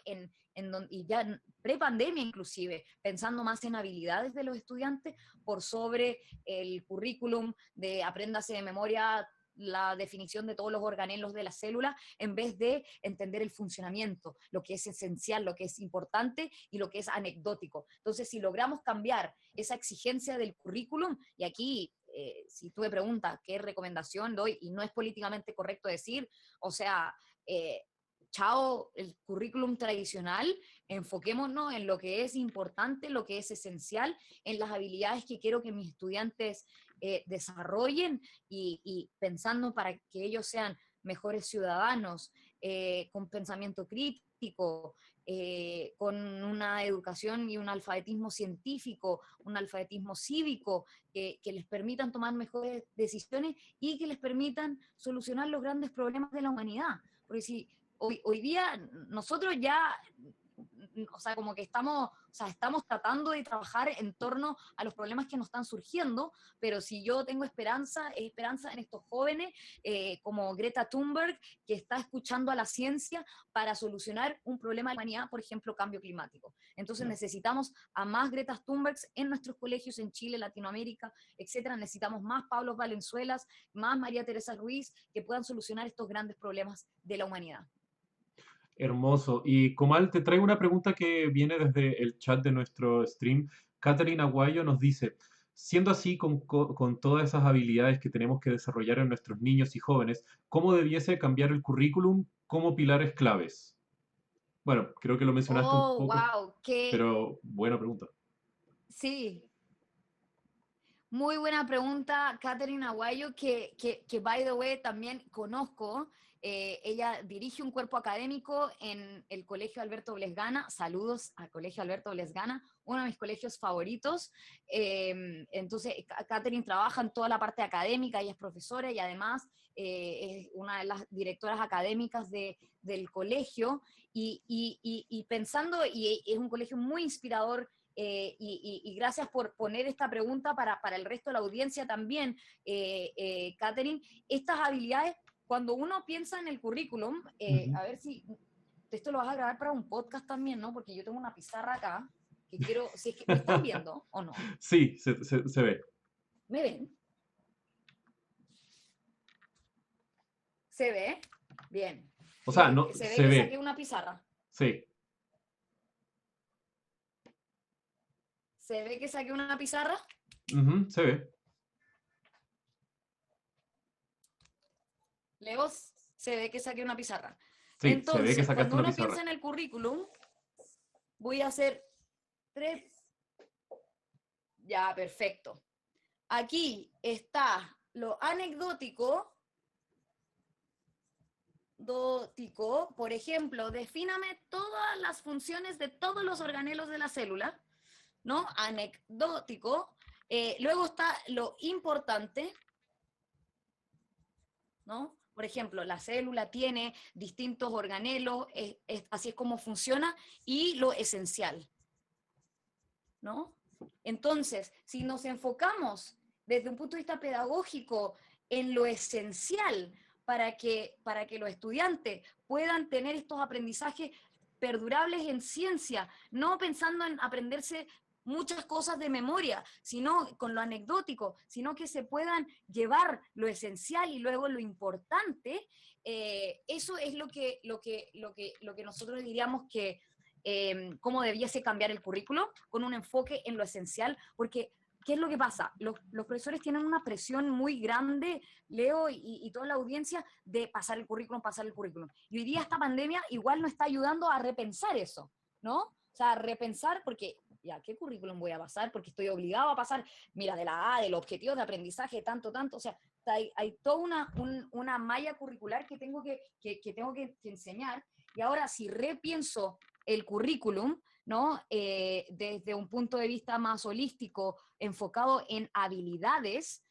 y ya pre-pandemia inclusive, pensando más en habilidades de los estudiantes por sobre el currículum de apréndase de memoria la definición de todos los organelos de la célula, en vez de entender el funcionamiento, lo que es esencial, lo que es importante y lo que es anecdótico. Entonces, si logramos cambiar esa exigencia del currículum, y aquí, si tú me preguntas qué recomendación doy, y no es políticamente correcto decir, o sea, eh, chao el currículum tradicional, enfoquémonos en lo que es importante, lo que es esencial, en las habilidades que quiero que mis estudiantes desarrollen, y pensando para que ellos sean mejores ciudadanos, con pensamiento crítico, con una educación y un alfabetismo científico, un alfabetismo cívico, que les permitan tomar mejores decisiones y que les permitan solucionar los grandes problemas de la humanidad. Porque si hoy día nosotros ya, o sea, como que estamos tratando de trabajar en torno a los problemas que nos están surgiendo, pero si yo tengo esperanza, es esperanza en estos jóvenes, como Greta Thunberg, que está escuchando a la ciencia para solucionar un problema de la humanidad, por ejemplo, cambio climático. Entonces Ya. necesitamos a más Greta Thunbergs en nuestros colegios en Chile, Latinoamérica, etcétera. Necesitamos más Pablos Valenzuelas, más María Teresa Ruiz, que puedan solucionar estos grandes problemas de la humanidad. Hermoso. Y Comal, te traigo una pregunta que viene desde el chat de nuestro stream. Catherine Aguayo nos dice, siendo así con todas esas habilidades que tenemos que desarrollar en nuestros niños y jóvenes, ¿cómo debiese cambiar el currículum como pilares claves? Bueno, creo que lo mencionaste un Oh, poco, wow, que pero buena pregunta. sí, muy buena pregunta, Catherine Aguayo, que by the way también conozco. Ella dirige un cuerpo académico en el Colegio Alberto Blesgana. Saludos al Colegio Alberto Blesgana, uno de mis colegios favoritos. Entonces, Catherine trabaja en toda la parte académica, ella es profesora y además es una de las directoras académicas del colegio. Y pensando, y es un colegio muy inspirador, y gracias por poner esta pregunta para el resto de la audiencia también, Catherine. Estas habilidades, cuando uno piensa en el currículum, Ujú. a ver si esto lo vas a grabar para un podcast también, ¿no? Porque yo tengo una pizarra acá que quiero, si es que me están viendo o no, Sí, se ve. ¿me ven? ¿Se ve? Bien. O sea, no, Se ve se que saqué ve. una pizarra. Sí. Se ve que saqué una pizarra. Ujú, se ve. Leo, se ve que saqué una pizarra. Sí, se ve que Entonces, sacaste cuando una uno piensa pizarra. en el currículum, voy a hacer tres. Ya, perfecto. Aquí está lo anecdótico. Por ejemplo, defíname todas las funciones de todos los organelos de la célula, ¿no? Anecdótico. Luego está lo importante, ¿no? Por ejemplo, la célula tiene distintos organelos, así es como funciona, y lo esencial, ¿no? Entonces, si nos enfocamos desde un punto de vista pedagógico en lo esencial para que los estudiantes puedan tener estos aprendizajes perdurables en ciencia, no pensando en aprenderse muchas cosas de memoria, sino con lo anecdótico, sino que se puedan llevar lo esencial y luego lo importante. Eso es lo que nosotros diríamos que cómo debiese cambiar el currículo, con un enfoque en lo esencial, porque ¿qué es lo que pasa? Los profesores tienen una presión muy grande, Leo, y toda la audiencia, de pasar el currículum, pasar el currículum. Y hoy día esta pandemia igual nos está ayudando a repensar eso, ¿no? O sea, repensar, porque ya, ¿qué currículum voy a pasar? Porque estoy obligado a pasar, mira, de la A, del objetivo de aprendizaje, tanto, tanto, o sea, hay toda una malla curricular que tengo que enseñar. Y ahora, si repienso el currículum, ¿no? Desde un punto de vista más holístico, enfocado en habilidades,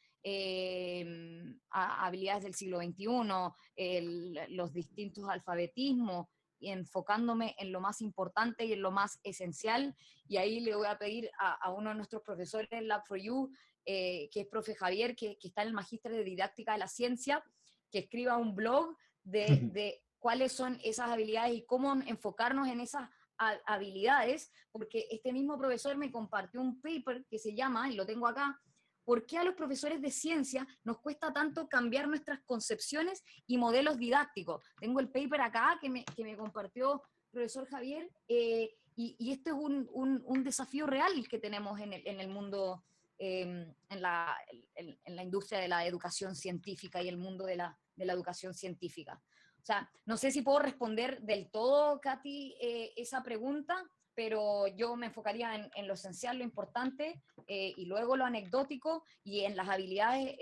habilidades del siglo XXI, los distintos alfabetismos, y enfocándome en lo más importante y en lo más esencial. Y ahí le voy a pedir a uno de nuestros profesores en Lab4U, que es profe Javier, que está en el Magíster de Didáctica de la Ciencia, que escriba un blog de cuáles son esas habilidades y cómo enfocarnos en esas habilidades, porque este mismo profesor me compartió un paper que se llama, y lo tengo acá, ¿por qué a los profesores de ciencia nos cuesta tanto cambiar nuestras concepciones y modelos didácticos? Tengo el paper acá que me compartió el profesor Javier, y este es un desafío real que tenemos en el mundo, en la industria de la educación científica y el mundo de la educación científica. O sea, no sé si puedo responder del todo, Katy, esa pregunta, pero yo me enfocaría en lo esencial, lo importante, y luego lo anecdótico, y en las habilidades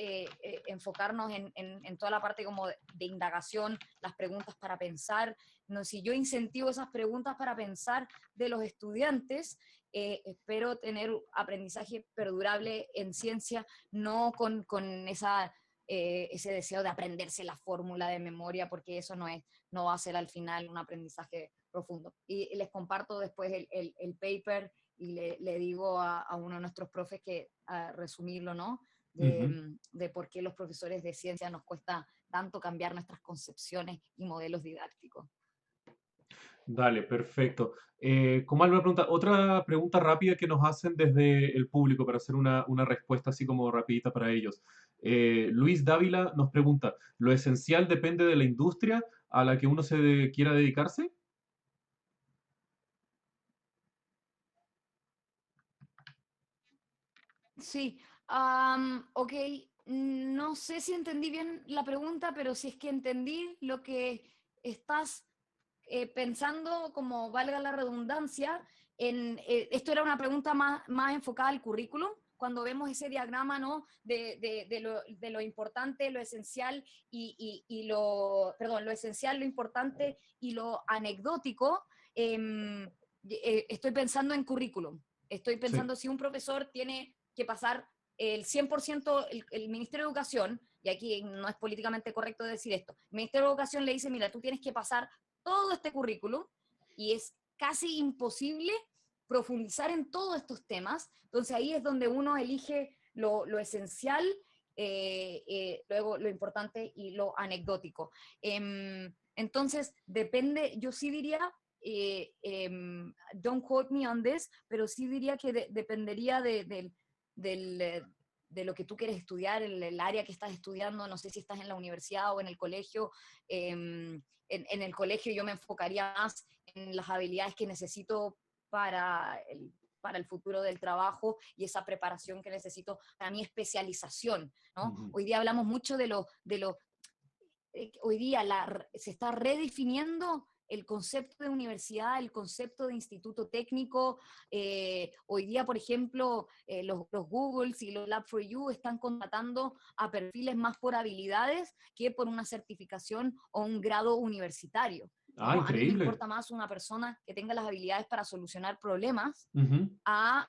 enfocarnos en toda la parte como de indagación, las preguntas para pensar. No, si yo incentivo esas preguntas para pensar de los estudiantes, espero tener aprendizaje perdurable en ciencia, no con ese deseo de aprenderse la fórmula de memoria, porque eso no va a ser al final un aprendizaje profundo. Y les comparto después el paper, y le digo a uno de nuestros profes que a resumirlo, ¿no? Ujú. De por qué los profesores de ciencia nos cuesta tanto cambiar nuestras concepciones y modelos didácticos. Dale, perfecto. Comal me pregunta, otra pregunta rápida que nos hacen desde el público para hacer una respuesta así como rapidita para ellos. Luis Dávila nos pregunta, ¿lo esencial depende de la industria a la que uno quiera dedicarse? Sí, ok, no sé si entendí bien la pregunta, pero si es que entendí lo que estás pensando, como valga la redundancia, esto era una pregunta más enfocada al currículum, cuando vemos ese diagrama, ¿no? De lo importante, lo esencial perdón, lo esencial, lo importante y lo anecdótico. Estoy pensando en currículum. Estoy Sí. pensando si un profesor tiene que pasar el 100%, el Ministerio de Educación, y aquí no es políticamente correcto decir esto, el Ministerio de Educación le dice, mira, tú tienes que pasar todo este currículum, y es casi imposible profundizar en todos estos temas. Entonces ahí es donde uno elige lo esencial, luego lo importante y lo anecdótico. Entonces depende, yo sí diría, don't quote me on this, pero sí diría que dependería del, de lo que tú quieres estudiar, el área que estás estudiando. No sé si estás en la universidad o en el colegio. En el colegio yo me enfocaría más en las habilidades que necesito para el futuro del trabajo, y esa preparación que necesito para mi especialización, ¿no? Ujú. Hoy día hablamos mucho hoy día se está redefiniendo el concepto de universidad, el concepto de instituto técnico. Hoy día, por ejemplo, los Googles y los Lab4U están contratando a perfiles más por habilidades que por una certificación o un grado universitario, Ah, ¿no? A mí me increíble. importa más una persona que tenga las habilidades para solucionar problemas Ujú. a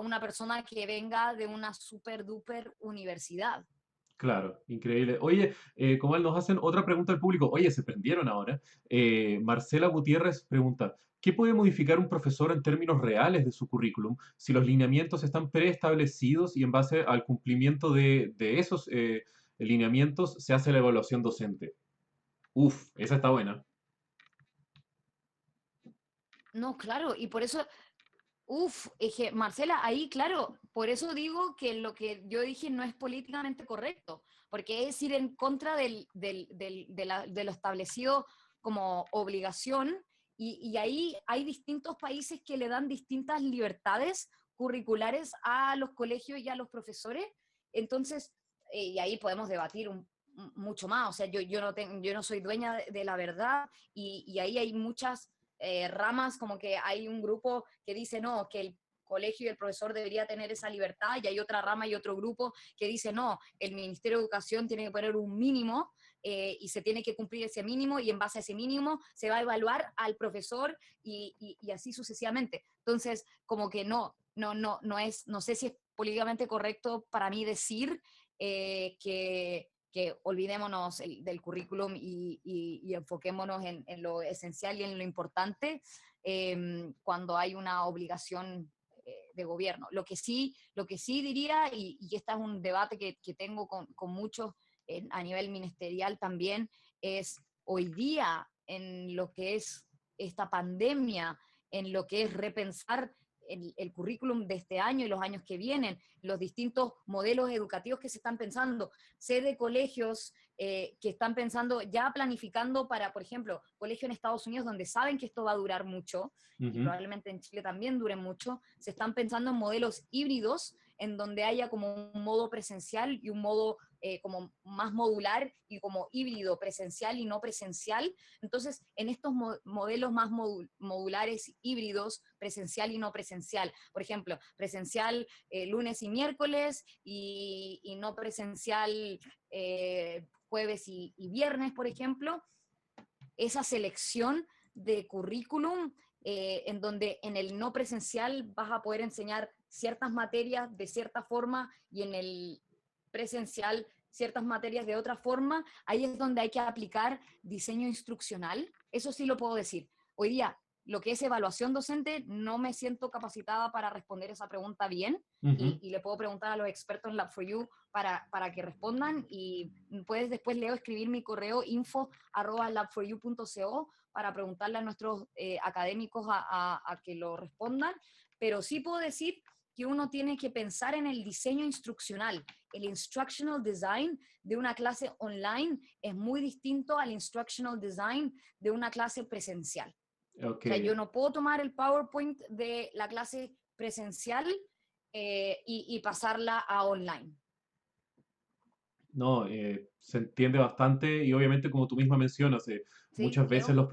una persona que venga de una super duper universidad. Claro, increíble. Oye, Comal, nos hacen otra pregunta al público. Oye, se prendieron ahora. Marcela Gutiérrez pregunta, ¿qué puede modificar un profesor en términos reales de su currículum si los lineamientos están preestablecidos y en base al cumplimiento de esos lineamientos se hace la evaluación docente? Uf, esa está buena. No, claro, y por eso, es que Marcela, ahí, claro, por eso digo que lo que yo dije no es políticamente correcto, porque es ir en contra de lo establecido como obligación, y ahí hay distintos países que le dan distintas libertades curriculares a los colegios y a los profesores. Entonces, y ahí podemos debatir mucho más. O sea, yo no soy dueña de la verdad, y ahí hay muchas ramas, como que hay un grupo que dice no, que el colegio y el profesor debería tener esa libertad, y hay otra rama y otro grupo que dice no, el Ministerio de Educación tiene que poner un mínimo. y se tiene que cumplir ese mínimo, y en base a ese mínimo se va a evaluar al profesor y así sucesivamente. Entonces, como que no sé si es políticamente correcto para mí decir que olvidémonos del currículum y enfoquémonos en lo esencial y en lo importante cuando hay una obligación de gobierno. Lo que sí diría, y este es un debate que tengo con muchos a nivel ministerial también, es hoy día en lo que es esta pandemia, en lo que es repensar el currículum de este año y los años que vienen, los distintos modelos educativos que se están pensando. Sé de colegios que están pensando, ya planificando para, por ejemplo, colegios en Estados Unidos donde saben que esto va a durar mucho, y Ujú. probablemente en Chile también dure mucho, se están pensando en modelos híbridos en donde haya como un modo presencial y un modo como más modular y como híbrido, presencial y no presencial. Entonces, en estos modelos más modulares, híbridos, presencial y no presencial, por ejemplo, presencial lunes y miércoles y no presencial jueves y viernes, por ejemplo, esa selección de currículum en donde en el no presencial vas a poder enseñar ciertas materias de cierta forma y en el presencial ciertas materias de otra forma, ahí es donde hay que aplicar diseño instruccional. Eso sí lo puedo decir. Hoy día, lo que es evaluación docente, no me siento capacitada para responder esa pregunta bien, Ujú. y le puedo preguntar a los expertos en Lab4U para que respondan, y puedes después, Leo, escribir mi correo info@lab4u.co para preguntarle a nuestros académicos a que lo respondan, pero sí puedo decir que uno tiene que pensar en el diseño instruccional. El instructional design de una clase online es muy distinto al instructional design de una clase presencial. Ok. O sea, yo no puedo tomar el PowerPoint de la clase presencial y pasarla a online. No, se entiende bastante y obviamente como tú misma mencionas, ¿Sí, muchas veces Leo?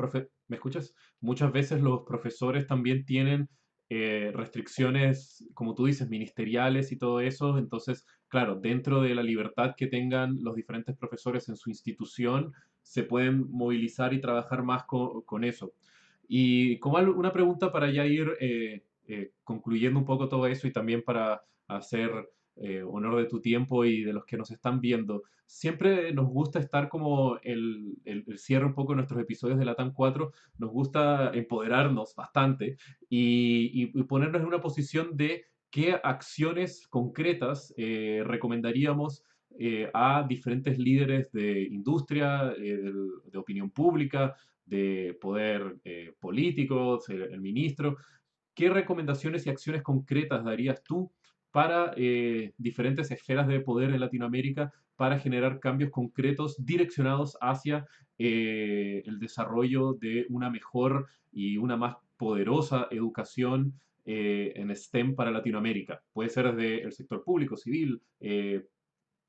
¿me escuchas? Muchas veces los profesores también tienen restricciones, como tú dices, ministeriales y todo eso. Entonces, claro, dentro de la libertad que tengan los diferentes profesores en su institución, se pueden movilizar y trabajar más con eso. Y como una pregunta para ya ir concluyendo un poco todo eso y también para hacer honor de tu tiempo y de los que nos están viendo. Siempre nos gusta estar como el cierre un poco de nuestros episodios de Latam 4, nos gusta empoderarnos bastante y ponernos en una posición de qué acciones concretas recomendaríamos a diferentes líderes de industria, de opinión pública, de poder político, el ministro. ¿Qué recomendaciones y acciones concretas darías tú para diferentes esferas de poder en Latinoamérica para generar cambios concretos direccionados hacia el desarrollo de una mejor y una más poderosa educación en STEM para Latinoamérica? Puede ser desde el sector público, civil,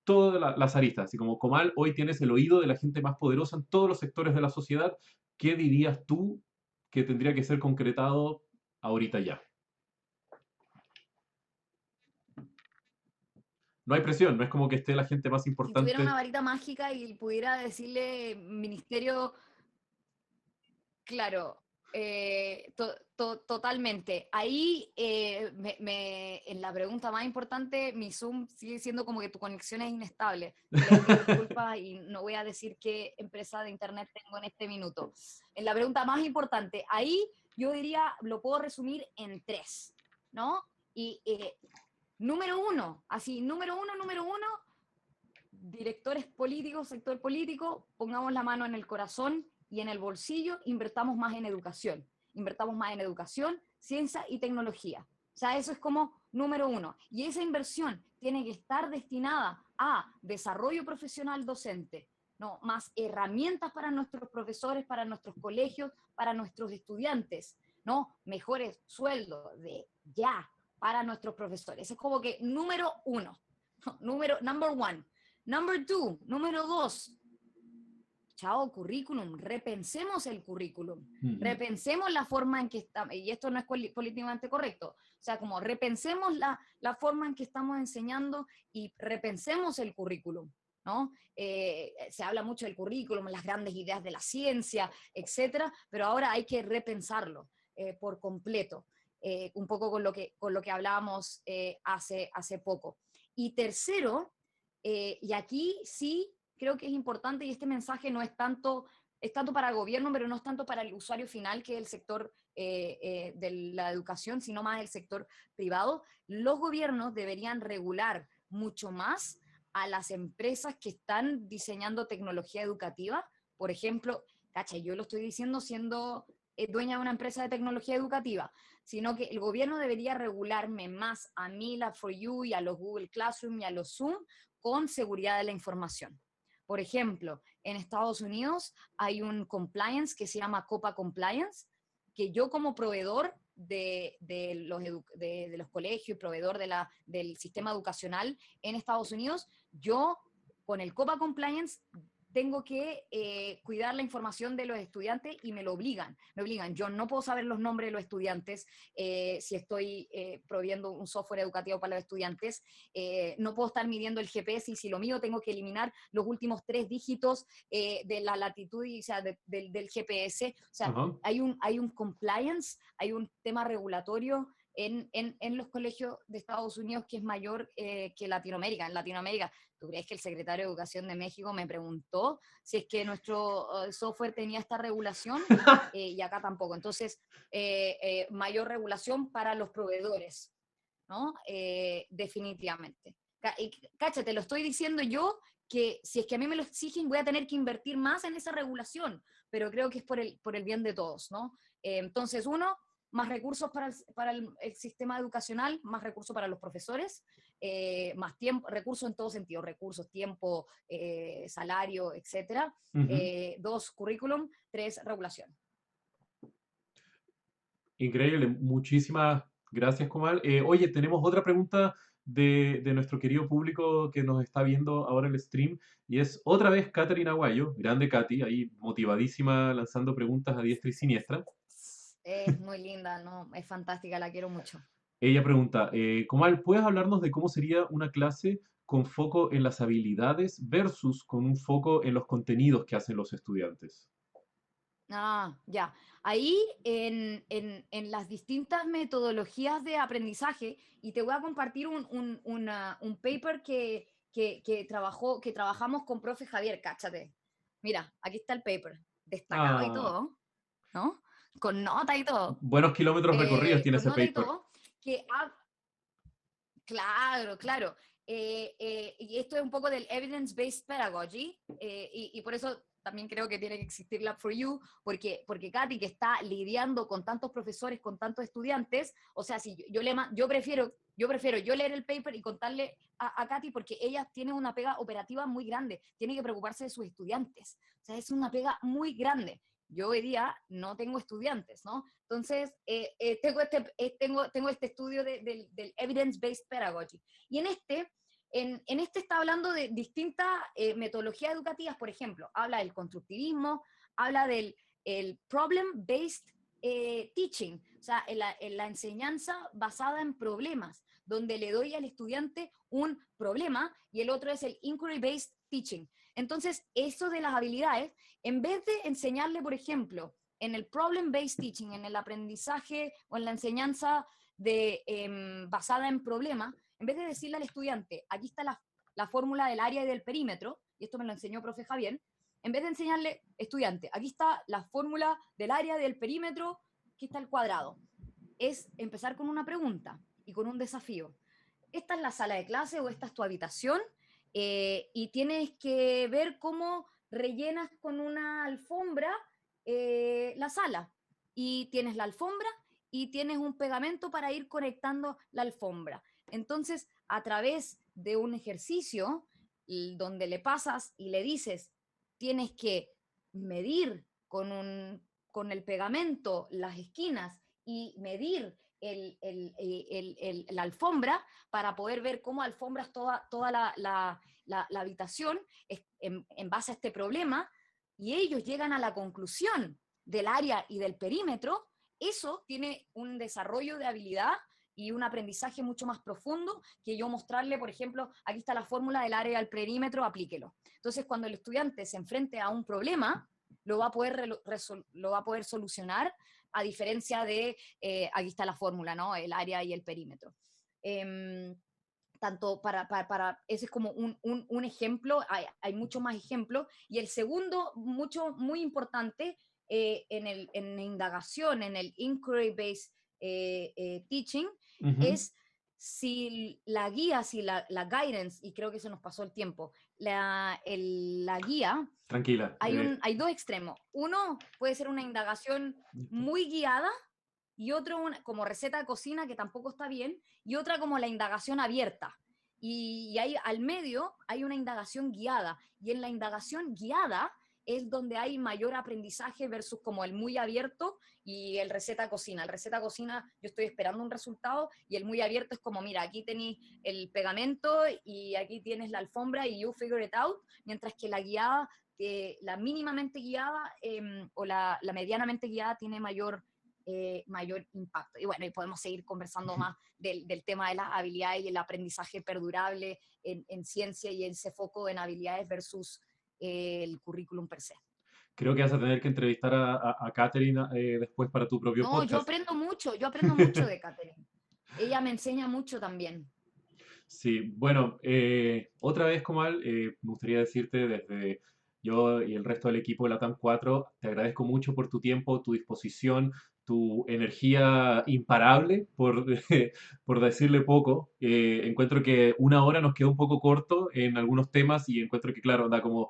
todas las aristas. Así como Comal, hoy tienes el oído de la gente más poderosa en todos los sectores de la sociedad. ¿Qué dirías tú que tendría que ser concretado ahorita ya? No hay presión, no es como que esté la gente más Si tuviera una importante. varita mágica y pudiera decirle ministerio, claro, totalmente. Ahí, en la pregunta más importante, mi Zoom sigue siendo como que tu conexión es inestable. Les pido disculpas y no voy a decir qué empresa de internet tengo en este minuto. En la pregunta más importante, ahí yo diría, lo puedo resumir en tres, ¿no? Y número uno, así, número uno, directores políticos, sector político, pongamos la mano en el corazón y en el bolsillo, invertamos más en educación. Invertamos más en educación, ciencia y tecnología. O sea, eso es como número uno. Y esa inversión tiene que estar destinada a desarrollo profesional docente, ¿no? Más herramientas para nuestros profesores, para nuestros colegios, para nuestros estudiantes, ¿no? Mejores sueldos de ya para nuestros profesores. Es como que número uno, number one. Number two, número dos, chao, currículum, repensemos el currículum, Ujú. repensemos la forma en que estamos, y esto no es políticamente correcto, o sea, como repensemos la forma en que estamos enseñando y repensemos el currículum. ¿no? Se habla mucho del currículum, las grandes ideas de la ciencia, etcétera, pero ahora hay que repensarlo por completo, un poco con lo que hablábamos hace poco. Y tercero, y aquí sí creo que es importante, y este mensaje no es tanto para el gobierno, pero no es tanto para el usuario final, que es el sector de la educación, sino más el sector privado. Los gobiernos deberían regular mucho más a las empresas que están diseñando tecnología educativa. Por ejemplo, cacha, yo lo estoy diciendo siendo dueña de una empresa de tecnología educativa, sino que el gobierno debería regularme más a mí, la For You, y a los Google Classroom y a los Zoom con seguridad de la información. Por ejemplo, en Estados Unidos hay un compliance que se llama COPA Compliance, que yo como proveedor de los colegios y proveedor del sistema educacional en Estados Unidos, yo con el COPA Compliance tengo que cuidar la información de los estudiantes y me obligan. Yo no puedo saber los nombres de los estudiantes si estoy proveyendo un software educativo para los estudiantes. No puedo estar midiendo el GPS y si lo mío tengo que eliminar los últimos 3 dígitos de la latitud y, o sea, del GPS. O sea, Ajá. hay un compliance, hay un tema regulatorio en los colegios de Estados Unidos que es mayor que Latinoamérica. En Latinoamérica, ¿tú crees que el secretario de Educación de México me preguntó si es que nuestro software tenía esta regulación? Y acá tampoco. Entonces, mayor regulación para los proveedores, ¿no? Definitivamente. Y, cacha, te lo estoy diciendo yo, que si es que a mí me lo exigen, voy a tener que invertir más en esa regulación, pero creo que es por el bien de todos, ¿no? Entonces, uno, más recursos para el sistema educacional, más recursos para los profesores, más tiempo, recursos en todo sentido, recursos, tiempo, salario, etcétera. Ujú. 2, currículum. 3, regulación. Increíble, muchísimas gracias, Comal. Oye, tenemos otra pregunta de nuestro querido público que nos está viendo ahora en el stream y es otra vez Catherine Aguayo, grande Katy, ahí motivadísima lanzando preguntas a diestra y siniestra. Es muy linda, ¿no? Es fantástica, la quiero mucho. Ella pregunta, Comal, ¿puedes hablarnos de cómo sería una clase con foco en las habilidades versus con un foco en los contenidos que hacen los estudiantes? Ah, ya. Ahí en las distintas metodologías de aprendizaje, y te voy a compartir un paper que trabajamos con profe Javier, cáchate. Mira, aquí está el paper, destacado y Ah, todo, ¿no? Con nota y todo, buenos kilómetros recorridos tiene con ese nota y paper. todo, que claro, claro. Y esto es un poco del evidence-based pedagogy, y por eso también creo que tiene que existir Lab for You, porque Katy, que está lidiando con tantos profesores, con tantos estudiantes, o sea, si yo prefiero yo leer el paper y contarle a Katy, porque ella tiene una pega operativa muy grande, tiene que preocuparse de sus estudiantes, o sea, es una pega muy grande. Yo hoy día no tengo estudiantes, ¿no? Entonces, tengo este estudio del evidence-based pedagogy. Y en este está hablando de distintas metodologías educativas, por ejemplo, habla del constructivismo, habla del problem-based teaching, o sea, en la enseñanza basada en problemas, donde le doy al estudiante un problema, y el otro es el inquiry-based teaching. Entonces, eso de las habilidades, en vez de enseñarle, por ejemplo, en el problem-based teaching, en el aprendizaje o en la enseñanza basada en problemas, en vez de decirle al estudiante, aquí está la fórmula del área y del perímetro, y esto me lo enseñó profe Javier, en vez de enseñarle, estudiante, aquí está la fórmula del área y del perímetro, aquí está el cuadrado, es empezar con una pregunta y con un desafío. ¿Esta es la sala de clase o esta es tu habitación? Y tienes que ver cómo rellenas con una alfombra la sala. Y tienes la alfombra y tienes un pegamento para ir conectando la alfombra. Entonces, a través de un ejercicio donde le pasas y le dices, tienes que medir con el pegamento las esquinas y medir la alfombra para poder ver cómo alfombras toda la habitación en base a este problema, y ellos llegan a la conclusión del área y del perímetro. Eso tiene un desarrollo de habilidad y un aprendizaje mucho más profundo que yo mostrarle, por ejemplo, aquí está la fórmula del área al perímetro, aplíquelo. Entonces, cuando el estudiante se enfrente a un problema, lo va a poder solucionar, a diferencia de, aquí está la fórmula, ¿no? El área y el perímetro. Eh, tanto ese es como un ejemplo, hay muchos más ejemplos, y el segundo, muy importante, en la indagación, en el inquiry-based teaching, Ujú. es si la guía, si la guidance, y creo que se nos pasó el tiempo, la guía, Tranquila. hay dos extremos. Uno puede ser una indagación muy guiada, y otro como receta de cocina, que tampoco está bien, y otra como la indagación abierta. Y ahí al medio hay una indagación guiada, y en la indagación guiada es donde hay mayor aprendizaje versus como el muy abierto y el receta de cocina. El receta de cocina yo estoy esperando un resultado, y el muy abierto es como, mira, aquí tenéis el pegamento y aquí tienes la alfombra y you figure it out, mientras que la guiada, la mínimamente guiada o la medianamente guiada tiene mayor impacto. Y bueno, y podemos seguir conversando más del tema de las habilidades y el aprendizaje perdurable en ciencia, y ese foco en habilidades versus el currículum per se. Creo que vas a tener que entrevistar a Katherine después para tu propio No, podcast. yo aprendo mucho de Catherine. Ella me enseña mucho también. Sí, bueno, otra vez, Comal, me gustaría decirte desde yo y el resto del equipo de la TAM 4, te agradezco mucho por tu tiempo, tu disposición, tu energía imparable, por, por decirle poco. Encuentro que una hora nos quedó un poco corto en algunos temas y encuentro que, claro, da como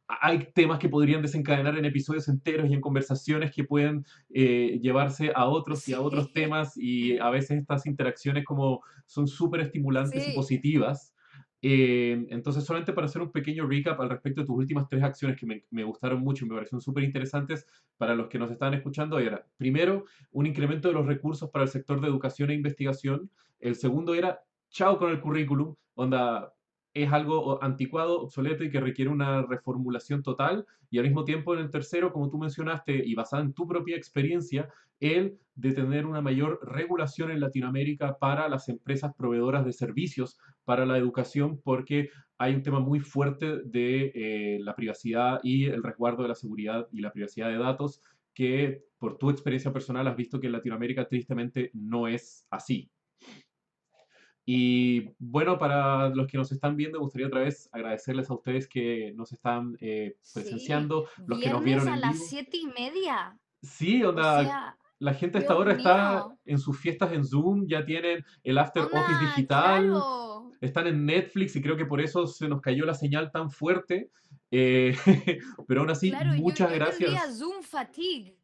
hay temas que podrían desencadenar en episodios enteros y en conversaciones que pueden llevarse a otros y a otros Sí, temas y a veces estas interacciones como son súper estimulantes y sí, positivas. Entonces, solamente para hacer un pequeño recap al respecto de tus últimas tres acciones que me gustaron mucho y me parecieron súper interesantes para los que nos están escuchando, era, primero, un incremento de los recursos para el sector de educación e investigación. El segundo era, chao con el currículum, onda, es algo anticuado, obsoleto y que requiere una reformulación total. Y al mismo tiempo, en el tercero, como tú mencionaste, y basada en tu propia experiencia, el de tener una mayor regulación en Latinoamérica para las empresas proveedoras de servicios para la educación, porque hay un tema muy fuerte de la privacidad y el resguardo de la seguridad y la privacidad de datos, que por tu experiencia personal has visto que en Latinoamérica tristemente no es así. Y bueno, para los que nos están viendo, me gustaría otra vez agradecerles a ustedes que nos están sí. presenciando, los que nos Viernes vieron a en las vivo. 7:30. Sí, O onda, sea, la gente a esta Dios hora está mío. en sus fiestas en Zoom, ya tienen el After Office Onda, digital, claro. están en Netflix y creo que por eso se nos cayó la señal tan fuerte. Eh, pero aún así, Claro, muchas yo tendría gracias. Zoom fatigue.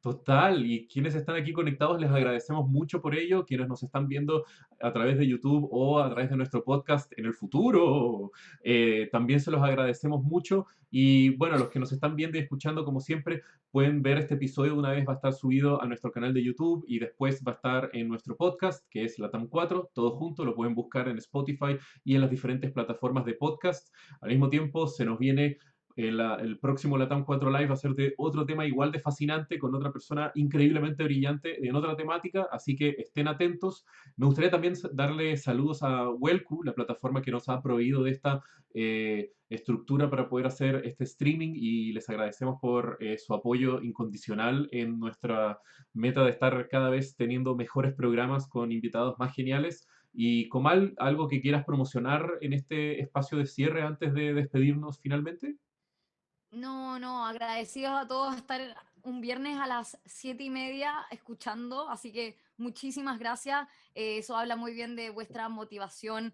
Total, y quienes están aquí conectados les agradecemos mucho por ello, quienes nos están viendo a través de YouTube o a través de nuestro podcast en el futuro, también se los agradecemos mucho. Y bueno, los que nos están viendo y escuchando, como siempre, pueden ver este episodio de una vez, va a estar subido a nuestro canal de YouTube y después va a estar en nuestro podcast, que es Latam 4, todo junto, lo pueden buscar en Spotify y en las diferentes plataformas de podcast. Al mismo tiempo, se nos viene el próximo Latam 4 Live va a ser de otro tema igual de fascinante, con otra persona increíblemente brillante en otra temática, así que estén atentos. Me gustaría también darle saludos a Welcu, la plataforma que nos ha proveído de esta estructura para poder hacer este streaming y les agradecemos por su apoyo incondicional en nuestra meta de estar cada vez teniendo mejores programas con invitados más geniales. Y Comal, ¿algo que quieras promocionar en este espacio de cierre antes de despedirnos finalmente? No, no, agradecidos a todos estar un viernes a las 7:30 escuchando, así que muchísimas gracias. Eso habla muy bien de vuestra motivación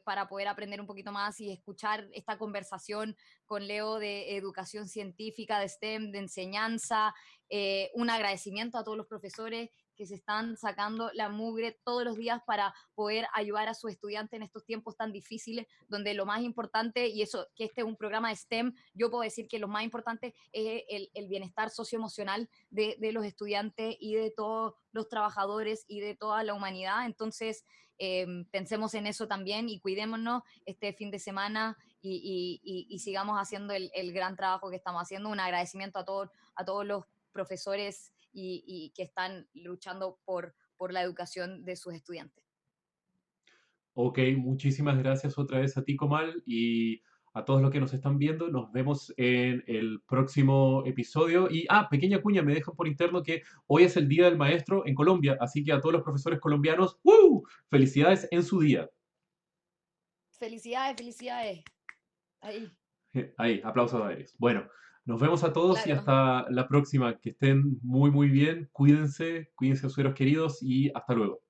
para poder aprender un poquito más y escuchar esta conversación con Leo de educación científica, de STEM, de enseñanza. Un agradecimiento a todos los profesores que se están sacando la mugre todos los días para poder ayudar a sus estudiantes en estos tiempos tan difíciles, donde lo más importante, y eso, que este es un programa de STEM, yo puedo decir que lo más importante es el bienestar socioemocional de los estudiantes y de todos los trabajadores y de toda la humanidad. Entonces, pensemos en eso también y cuidémonos este fin de semana y sigamos haciendo el gran trabajo que estamos haciendo. Un agradecimiento a todos los profesores y que están luchando por la educación de sus estudiantes. Ok, muchísimas gracias otra vez a ti, Comal, y a todos los que nos están viendo. Nos vemos en el próximo episodio. Y, pequeña cuña, me dejan por interno que hoy es el Día del Maestro en Colombia, así que a todos los profesores colombianos, ¡uh! Felicidades en su día. Felicidades, felicidades. Ahí, Ahí, aplausos aéreos. Bueno, nos vemos a todos y claro. hasta la próxima. Que estén muy, muy bien. Cuídense, cuídense a sus seres queridos y hasta luego.